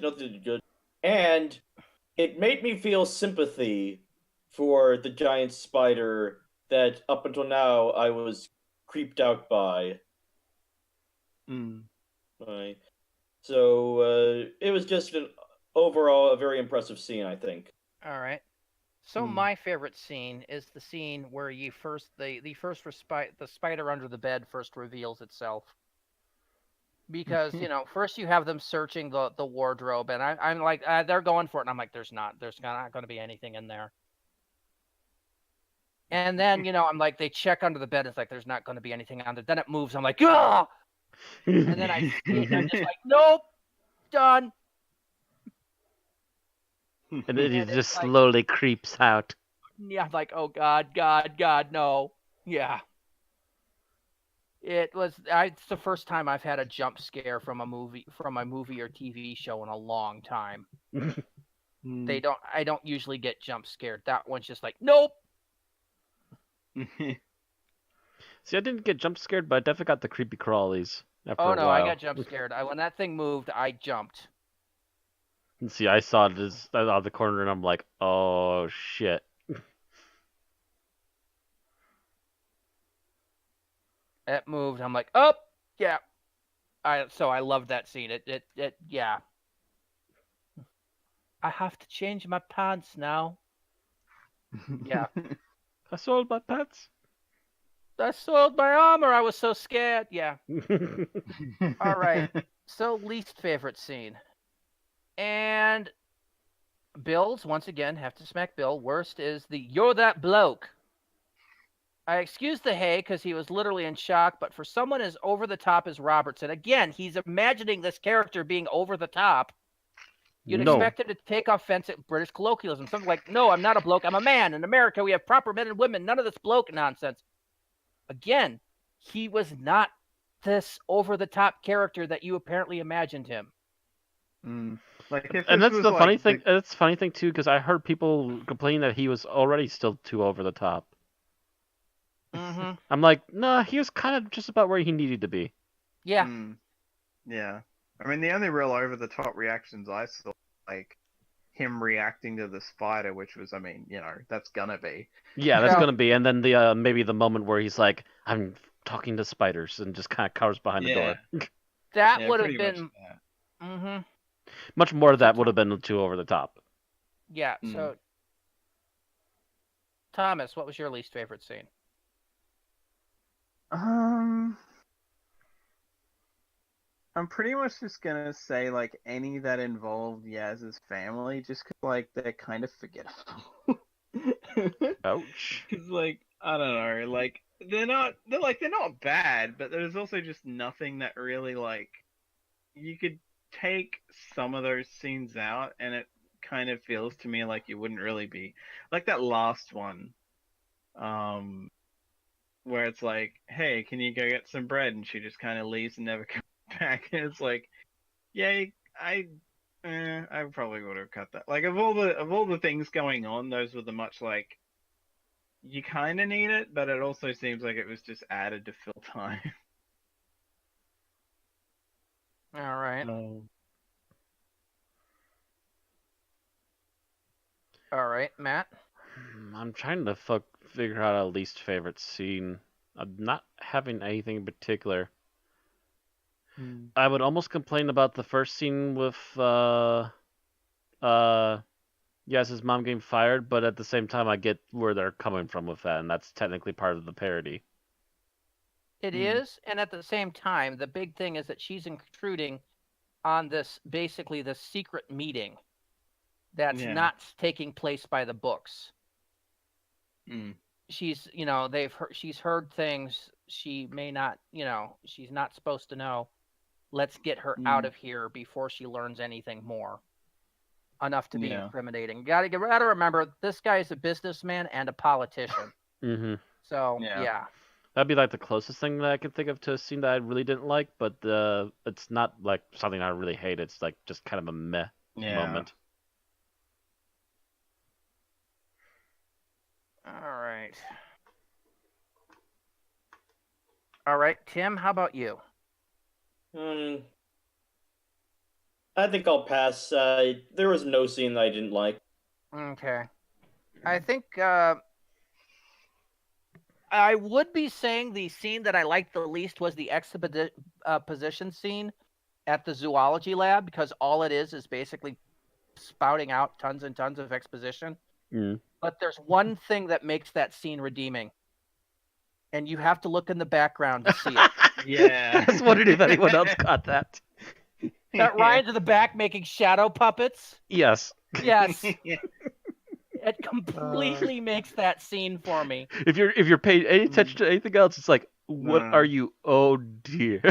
Noth did good, and it made me feel sympathy for the giant spider that up until now I was creeped out by. Right. So it was just overall a very impressive scene, I think. All right. So my favorite scene is the scene where the spider under the bed first reveals itself. Because first you have them searching the wardrobe, and I'm like, they're going for it, and I'm like, there's not going to be anything in there. And then I'm like, they check under the bed, it's like there's not going to be anything under. Then it moves, I'm like, ah! And then I see it, and I'm just like, nope, done. And then he just slowly creeps out. Yeah, I'm like, oh God, no. Yeah. It's the first time I've had a jump scare from a movie or TV show in a long time. I don't usually get jump scared. That one's just like, nope. See, I didn't get jump scared, but I definitely got the creepy crawlies. after Oh a no, while. I got jump scared. When that thing moved, I jumped. And see, I saw it out of the corner, and I'm like, oh shit. It moved. I'm like, oh yeah. So I loved that scene. Yeah. I have to change my pants now. Yeah. I sold my pets. I sold my armor. I was so scared. Yeah. All right. So least favorite scene. And Bill's, once again, have to smack Bill. Worst is the "you're that bloke." I excuse the hay because he was literally in shock, but for someone as over the top as Robertson, again, he's imagining this character being over the top. You'd No. expect him to take offense at British colloquialism. Something like, no, I'm not a bloke, I'm a man. In America, we have proper men and women. None of this bloke nonsense. Again, he was not this over-the-top character that you apparently imagined him. Like if And this that's was the like funny thing. That's the funny thing too, because I heard people complain that he was already still too over the top. Mm-hmm. I'm like, nah, he was kind of just about where he needed to be. Yeah. Yeah. I mean, the only real over-the-top reactions I saw, like him reacting to the spider, which was, I mean, you know, that's gonna be. Yeah, that's Yeah. gonna be. And then the maybe the moment where he's like, I'm talking to spiders, and just kind of cowers behind the door. That Yeah, would have pretty been. much that. Mm-hmm. Much more of that would have been too over the top. Yeah. So, Thomas, what was your least favorite scene? I'm pretty much just gonna say like any that involved Yaz's family, just 'cause like they're kind of forgettable. Ouch. Cause like I don't know, like they're not bad, but there's also just nothing that really like you could take some of those scenes out, and it kind of feels to me like you wouldn't really be like that last one, where it's like, hey, can you go get some bread, and she just kind of leaves and never comes back, and it's like, yeah, I probably would have cut that. Like of all the things going on, those were the much like you kind of need it, but it also seems like it was just added to fill time. All right. All right, Matt. I'm trying to figure out a least favorite scene. I'm not having anything in particular. I would almost complain about the first scene with Yaz's mom getting fired, but at the same time I get where they're coming from with that, and that's technically part of the parody. It is, and at the same time, the big thing is that she's intruding on this basically the secret meeting that's not taking place by the books. She's, you know, she's heard things she may not, you know, she's not supposed to know. Let's get her out of here before she learns anything more. Enough to be incriminating. Gotta remember, this guy is a businessman and a politician. So, yeah. That'd be like the closest thing that I can think of to a scene that I really didn't like, but it's not like something I really hate. It's like just kind of a meh moment. All right, Tim, how about you? I think I'll pass. There was no scene that I didn't like. Okay. I think I would be saying the scene that I liked the least was the exposition scene at the zoology lab, because all it is basically spouting out tons and tons of exposition. But there's one thing that makes that scene redeeming, and you have to look in the background to see it. Yeah. I was wondering if anyone else got that. That Ryan's in the back making shadow puppets. Yes. Yes. It completely makes that scene for me. If you're paying any attention to anything else, it's like, what are you? Oh dear.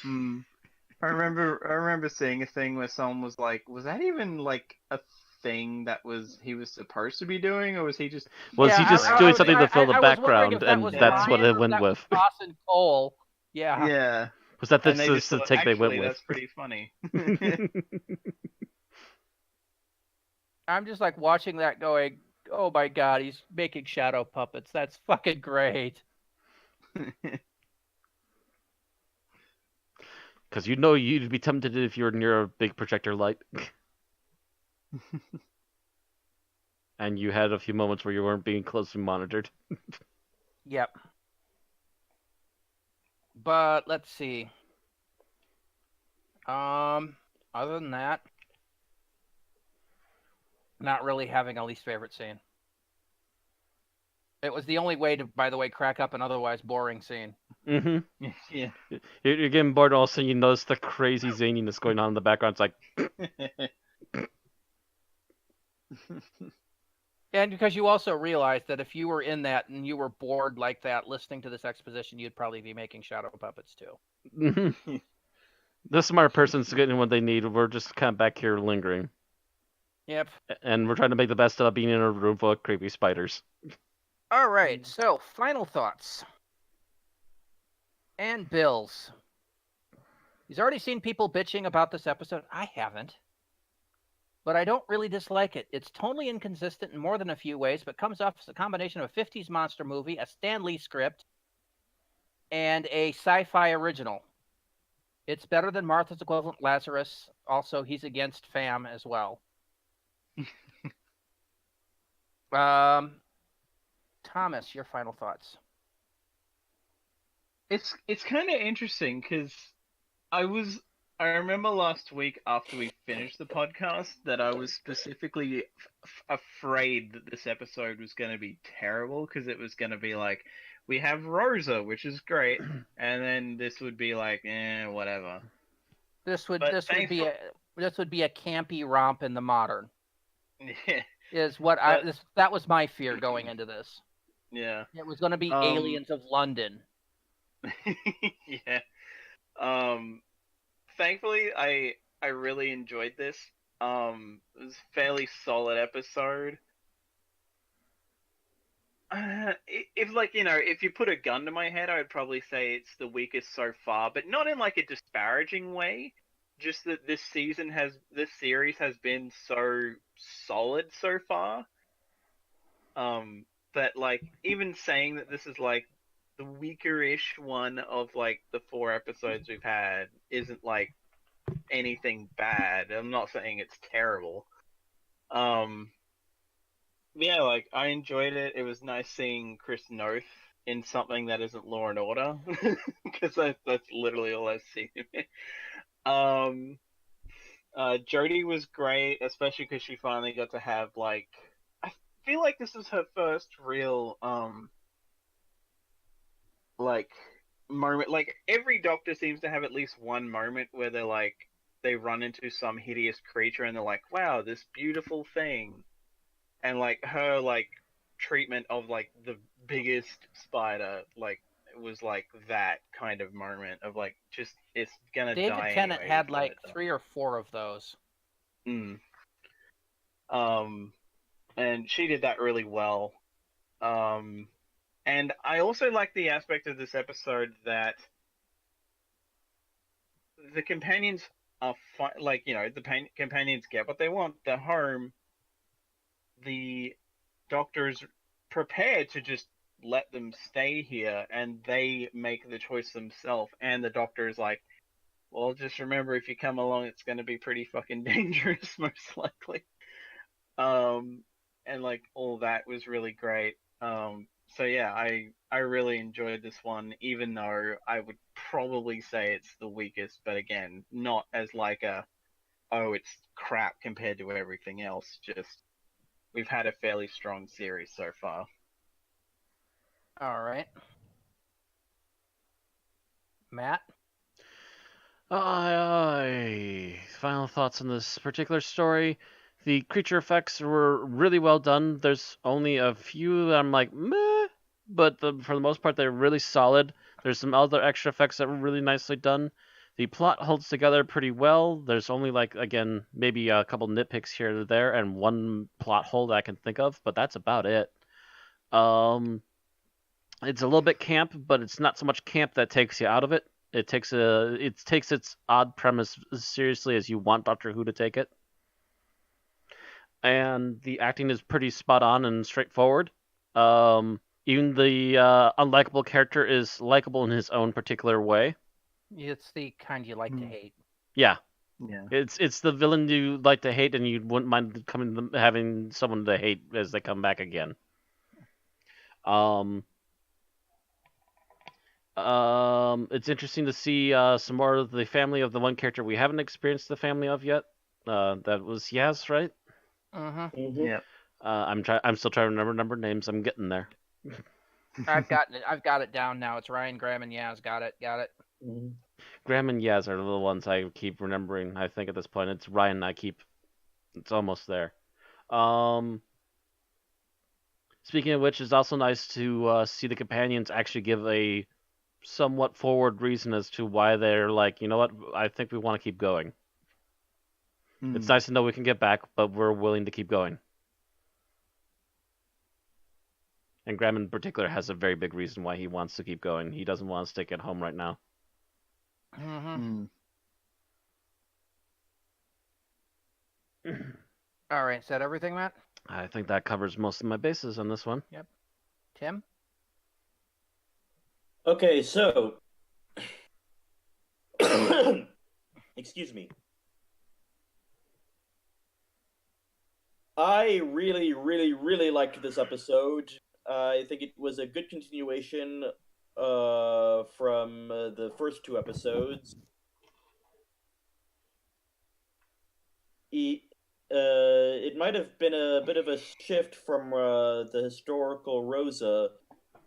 I remember seeing a thing where someone was like, was that even like a thing that he was supposed to be doing, or was he just doing something to fill the background, and that's what it went with. Ross and Cole. Yeah. Yeah. Was that the take they went with? That's pretty funny. I'm just like watching that going, oh my god, he's making shadow puppets. That's fucking great. Because you know you'd be tempted if you were near a big projector light. And you had a few moments where you weren't being closely monitored. Yep. But let's see. Other than that, not really having a least favorite scene. It was the only way to, by the way, crack up an otherwise boring scene. Mm-hmm. Yeah. You're getting bored, and all of a sudden you notice the crazy zaniness going on in the background. It's like, And because you also realize that if you were in that and you were bored like that listening to this exposition, you'd probably be making shadow puppets too. mm-hmm. The smart person's getting what they need. We're just kind of back here lingering. Yep. And we're trying to make the best of being in a room full of creepy spiders. All right, so final thoughts. And bills. He's already seen people bitching about this episode. I haven't. But I don't really dislike it. It's tonally inconsistent in more than a few ways, but comes off as a combination of a 50s monster movie, a Stan Lee script, and a sci-fi original. It's better than Martha's equivalent Lazarus. Also, he's against fam as well. Thomas, your final thoughts. It's kind of interesting because I remember last week after we finished the podcast that I was specifically afraid that this episode was going to be terrible because it was going to be like, we have Rosa, which is great, and then this would be like, whatever. This would But be a campy romp in the modern. Yeah. Is what that was my fear going into this. Yeah. It was going to be Aliens of London. Yeah. Thankfully, I really enjoyed this. It was a fairly solid episode. If you put a gun to my head, I would probably say it's the weakest so far, but not in like a disparaging way. Just that this series has been so solid so far. That like even saying that this is like the weaker-ish one of like the 4 episodes we've had isn't like anything bad. I'm not saying it's terrible. Yeah, like I enjoyed it. It was nice seeing Chris Noth in something that isn't Law and Order, because that's literally all I've seen him in. Jodie was great, especially because she finally got to have like, I feel like this is her first real like moment. Like every Doctor seems to have at least one moment where they're like, they run into some hideous creature and they're like, wow, this beautiful thing. And like her like treatment of like the biggest spider, like it was like that kind of moment of like, just it's gonna David die Tennant anyway, had just like let it die. 3 or 4 of those. And she did that really well. And I also like the aspect of this episode that the companions are companions get what they want. They're home. The Doctor's prepared to just let them stay here, and they make the choice themselves. And the Doctor is like, well, just remember, if you come along, it's going to be pretty fucking dangerous, most likely. And like all that was really great. So yeah, I really enjoyed this one, even though I would probably say it's the weakest, but again, not as like it's crap compared to everything else. Just we've had a fairly strong series so far. All right. Matt? Final thoughts on this particular story. The creature effects were really well done. There's only a few that I'm like, meh, but for the most part, they're really solid. There's some other extra effects that were really nicely done. The plot holds together pretty well. There's only like, again, maybe a couple nitpicks here or there, and one plot hole that I can think of, but that's about it. It's a little bit camp, but it's not so much camp that takes you out of it. It takes its odd premise as seriously as you want Doctor Who to take it. And the acting is pretty spot on and straightforward. Even the unlikable character is likable in his own particular way. It's the kind you like to hate. Yeah, Yeah. it's the villain you like to hate, and you wouldn't mind having someone to hate as they come back again. Um, it's interesting to see some more of the family of the one character we haven't experienced the family of yet. That was Yaz, right? Mm-hmm. Yeah. I'm still trying to remember names. I'm getting there. I've got it down now. It's Ryan, Graham, and Yaz. Got it. Graham and Yaz are the ones I keep remembering. I think at this point it's Ryan. It's almost there. Speaking of which, it's also nice to see the companions actually give a somewhat forward reason as to why they're like, you know what, I think we want to keep going. It's nice to know we can get back, but we're willing to keep going. And Graham in particular has a very big reason why he wants to keep going. He doesn't want to stick at home right now. Mm-hmm. All right, is that everything, Matt? I think that covers most of my bases on this one. Yep. Tim? Okay, so excuse me. I really, really, really liked this episode. I think it was a good continuation from the first two episodes. It might have been a bit of a shift from the historical Rosa,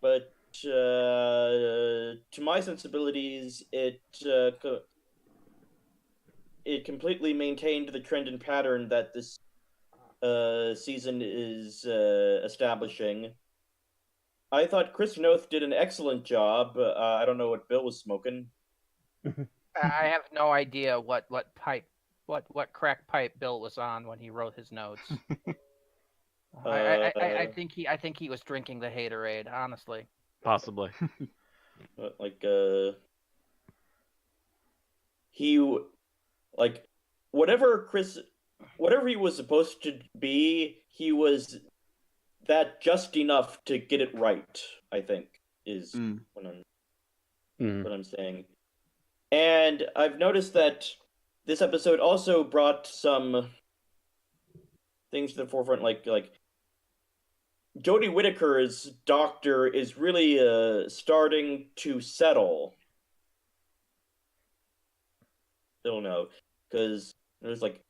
but to my sensibilities, it completely maintained the trend and pattern that this season is establishing. I thought Chris Noth did an excellent job. I don't know what Bill was smoking. I have no idea what crack pipe Bill was on when he wrote his notes. I think he was drinking the haterade, honestly. Possibly. Like he like whatever he was supposed to be, he was that just enough to get it right, I think, is what I'm saying. And I've noticed that this episode also brought some things to the forefront, like Jodie Whittaker's doctor is really starting to settle. Don't know, because there's like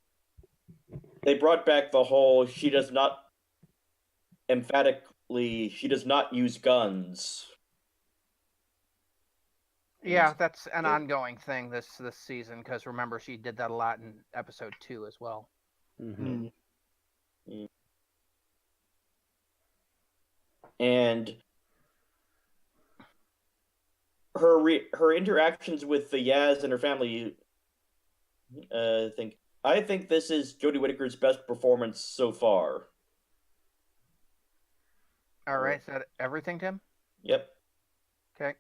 they brought back the whole she does not use guns. Yeah, that's an ongoing thing this season, because remember, she did that a lot in episode 2 as well. And her interactions with the Yaz and her family, I think this is Jodie Whittaker's best performance so far. All right, is that everything, Tim? Yep. Okay.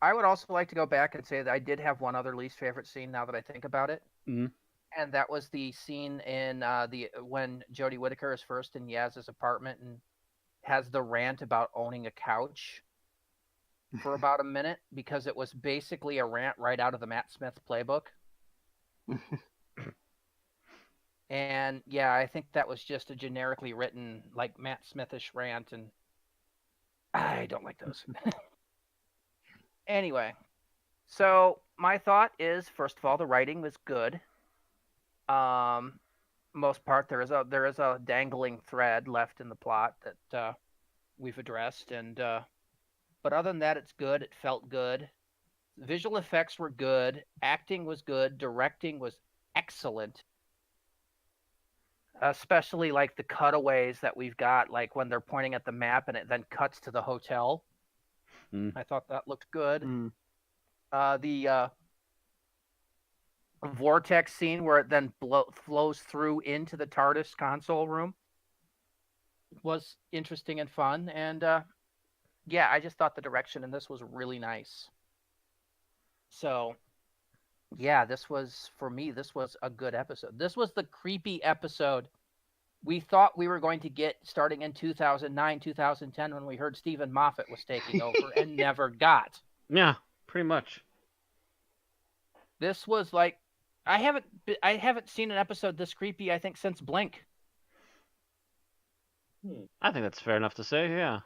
I would also like to go back and say that I did have one other least favorite scene now that I think about it. And that was the scene in when Jodie Whittaker is first in Yaz's apartment and has the rant about owning a couch for about a minute, because it was basically a rant right out of the Matt Smith playbook. And yeah, I think that was just a generically written, like, Matt Smithish rant, and I don't like those. Anyway, so my thought is, first of all, the writing was good. Most part, there is a dangling thread left in the plot that we've addressed, and but other than that, it's good. It felt good. Visual effects were good. Acting was good. Directing was excellent. Especially like the cutaways that we've got, like when they're pointing at the map and it then cuts to the hotel. I thought that looked good. The vortex scene where it then flows through into the TARDIS console room was interesting and fun. And yeah, I just thought the direction in this was really nice. So yeah, this was a good episode. This was the creepy episode we thought we were going to get starting in 2009, 2010 when we heard Stephen Moffat was taking over and never got. Yeah, pretty much. This was like, I haven't seen an episode this creepy, I think, since Blink. I think that's fair enough to say, yeah.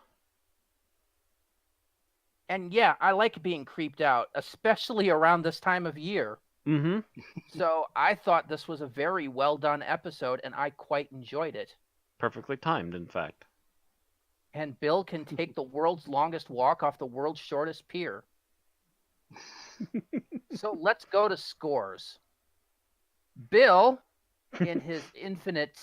And yeah, I like being creeped out, especially around this time of year. Mm-hmm. So I thought this was a very well done episode, and I quite enjoyed it. Perfectly timed, in fact. And Bill can take the world's longest walk off the world's shortest pier. So let's go to scores. Bill, in his infinite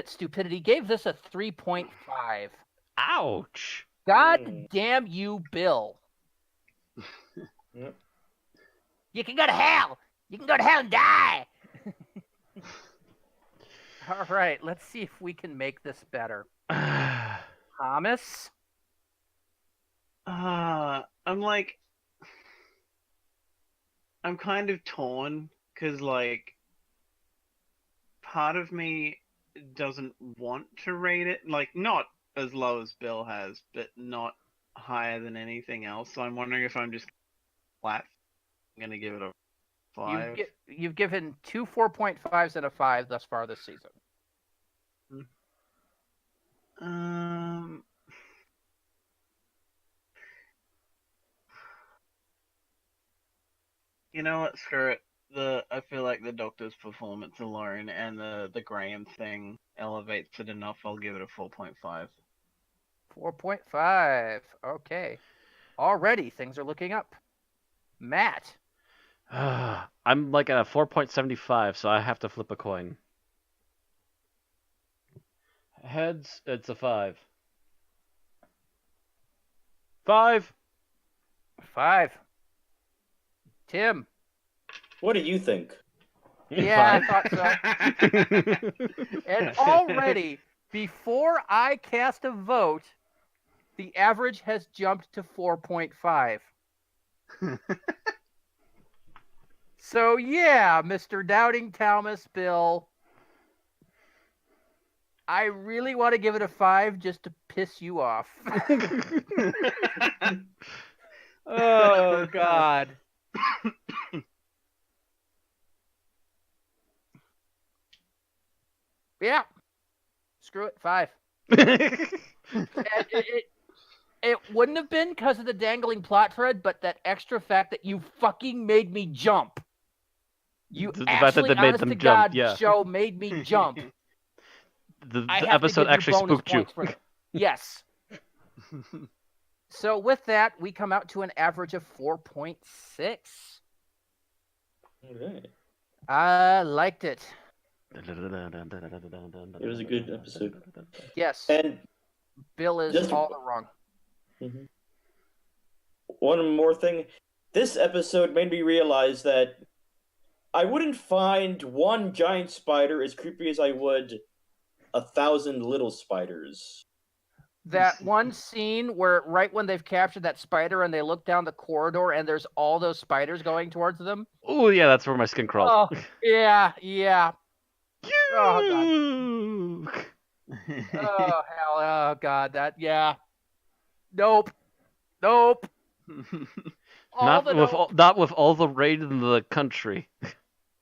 stupidity, gave this a 3.5. Ouch! God damn you, Bill. Yep. You can go to hell. You can go to hell and die. All right, let's see if we can make this better. Thomas? I'm kind of torn because, like, part of me doesn't want to rate it, like, not as low as Bill has, but not higher than anything else. So I'm wondering if I'm just flat. I'm gonna give it a 5. You've given 2 4.5s and a 5 thus far this season. You know what? Screw it. I feel like the Doctor's performance alone and the Graham thing elevates it enough. I'll give it a 4.5. 4.5. Okay. Already things are looking up. Matt? I'm like at a 4.75, so I have to flip a coin. Heads, it's a 5. 5! 5. Tim? What do you think? Yeah, I thought so. And already, before I cast a vote, the average has jumped to 4.5. So yeah, Mr. Doubting Thomas, Bill, I really want to give it a 5 just to piss you off. Oh, God. Yeah. Screw it, 5. It wouldn't have been because of the dangling plot thread, but that extra fact that you fucking made me jump. You The fact that actually, they made honest them to jump, God, yeah. show made me jump. The I have to episode give you actually bonus spooked you. points for that. Yes. So with that, we come out to an average of 4.6. All right. I liked it. It was a good episode. Yes. And Bill is just- all the wrong. one more thing. This episode made me realize that I wouldn't find one giant spider as creepy as I would 1,000 little spiders. That one scene where right when they've captured that spider and they look down the corridor and there's all those spiders going towards them. Oh yeah, that's where my skin crawled. Oh, yeah. Oh, God. Oh, hell. Oh, God. That, Nope. Not with all the rain in the country.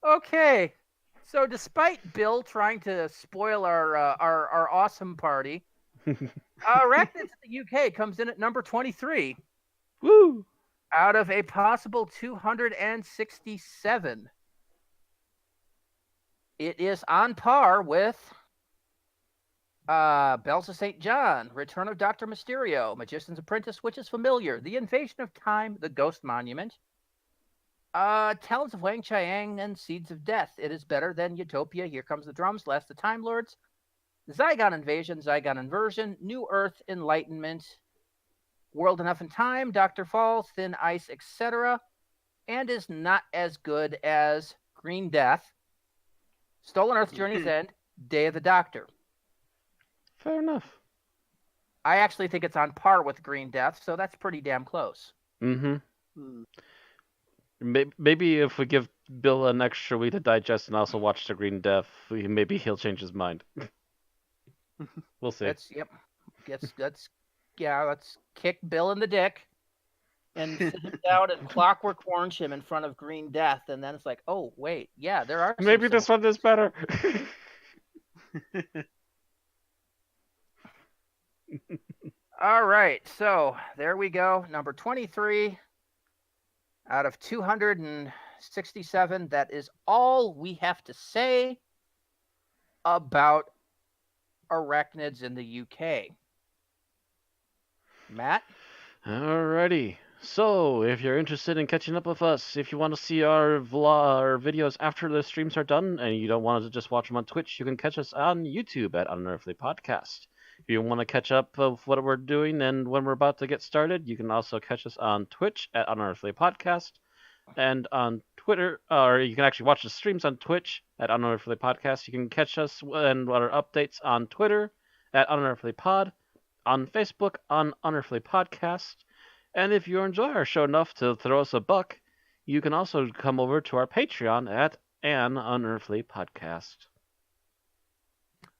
Okay. So despite Bill trying to spoil our awesome party, Arachnids in the UK comes in at number 23. Woo! Out of a possible 267. It is on par with Bells of St. John, Return of Dr. Mysterio, Magician's Apprentice, which is familiar, The Invasion of Time, The Ghost Monument, Talons of Wang Chiang, and Seeds of Death. It is better than Utopia, Here Comes the Drums, Last of the Time Lords, Zygon Invasion, Zygon Inversion, New Earth, Enlightenment, World Enough in Time, Dr. Fall, Thin Ice, etc., and is not as good as Green Death, Stolen Earth, Journey's End, Day of the Doctor. Fair enough. I actually think it's on par with Green Death, so that's pretty damn close. Mm-hmm. Maybe if we give Bill an extra week to digest and also watch the Green Death, maybe he'll change his mind. We'll see. Let's kick Bill in the dick. and sit him down and Clockwork Orange him in front of Green Death, and then it's like, oh wait, yeah, there are. Maybe this one is better. All right, so there we go. Number 23 out of 267. That is all we have to say about arachnids in the UK. Matt? Alrighty. So, if you're interested in catching up with us, if you want to see our our videos after the streams are done, and you don't want to just watch them on Twitch, you can catch us on YouTube at Unearthly Podcast. If you want to catch up with what we're doing and when we're about to get started, you can also catch us on Twitch at Unearthly Podcast, and on Twitter, or you can actually watch the streams on Twitch at Unearthly Podcast. You can catch us and our updates on Twitter at Unearthly Pod, on Facebook on Unearthly Podcast. And if you enjoy our show enough to throw us a buck, you can also come over to our Patreon at An Unearthly Podcast.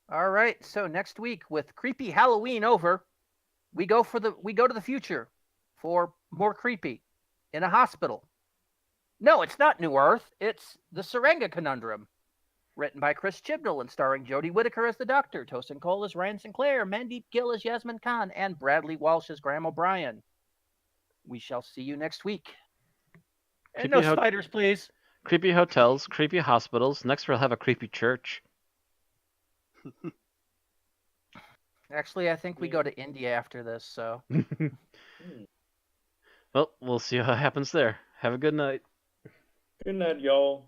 All right, so next week with Creepy Halloween over, we go to the future for more creepy in a hospital. No, it's not New Earth. It's the Serenga Conundrum, written by Chris Chibnall and starring Jodie Whittaker as the Doctor, Tosin Cole as Ryan Sinclair, Mandeep Gill as Yasmin Khan, and Bradley Walsh as Graham O'Brien. We shall see you next week. And no spiders, please. Creepy hotels, creepy hospitals. Next we'll have a creepy church. Actually, I think we go to India after this, so. Well, we'll see what happens there. Have a good night. Good night, y'all.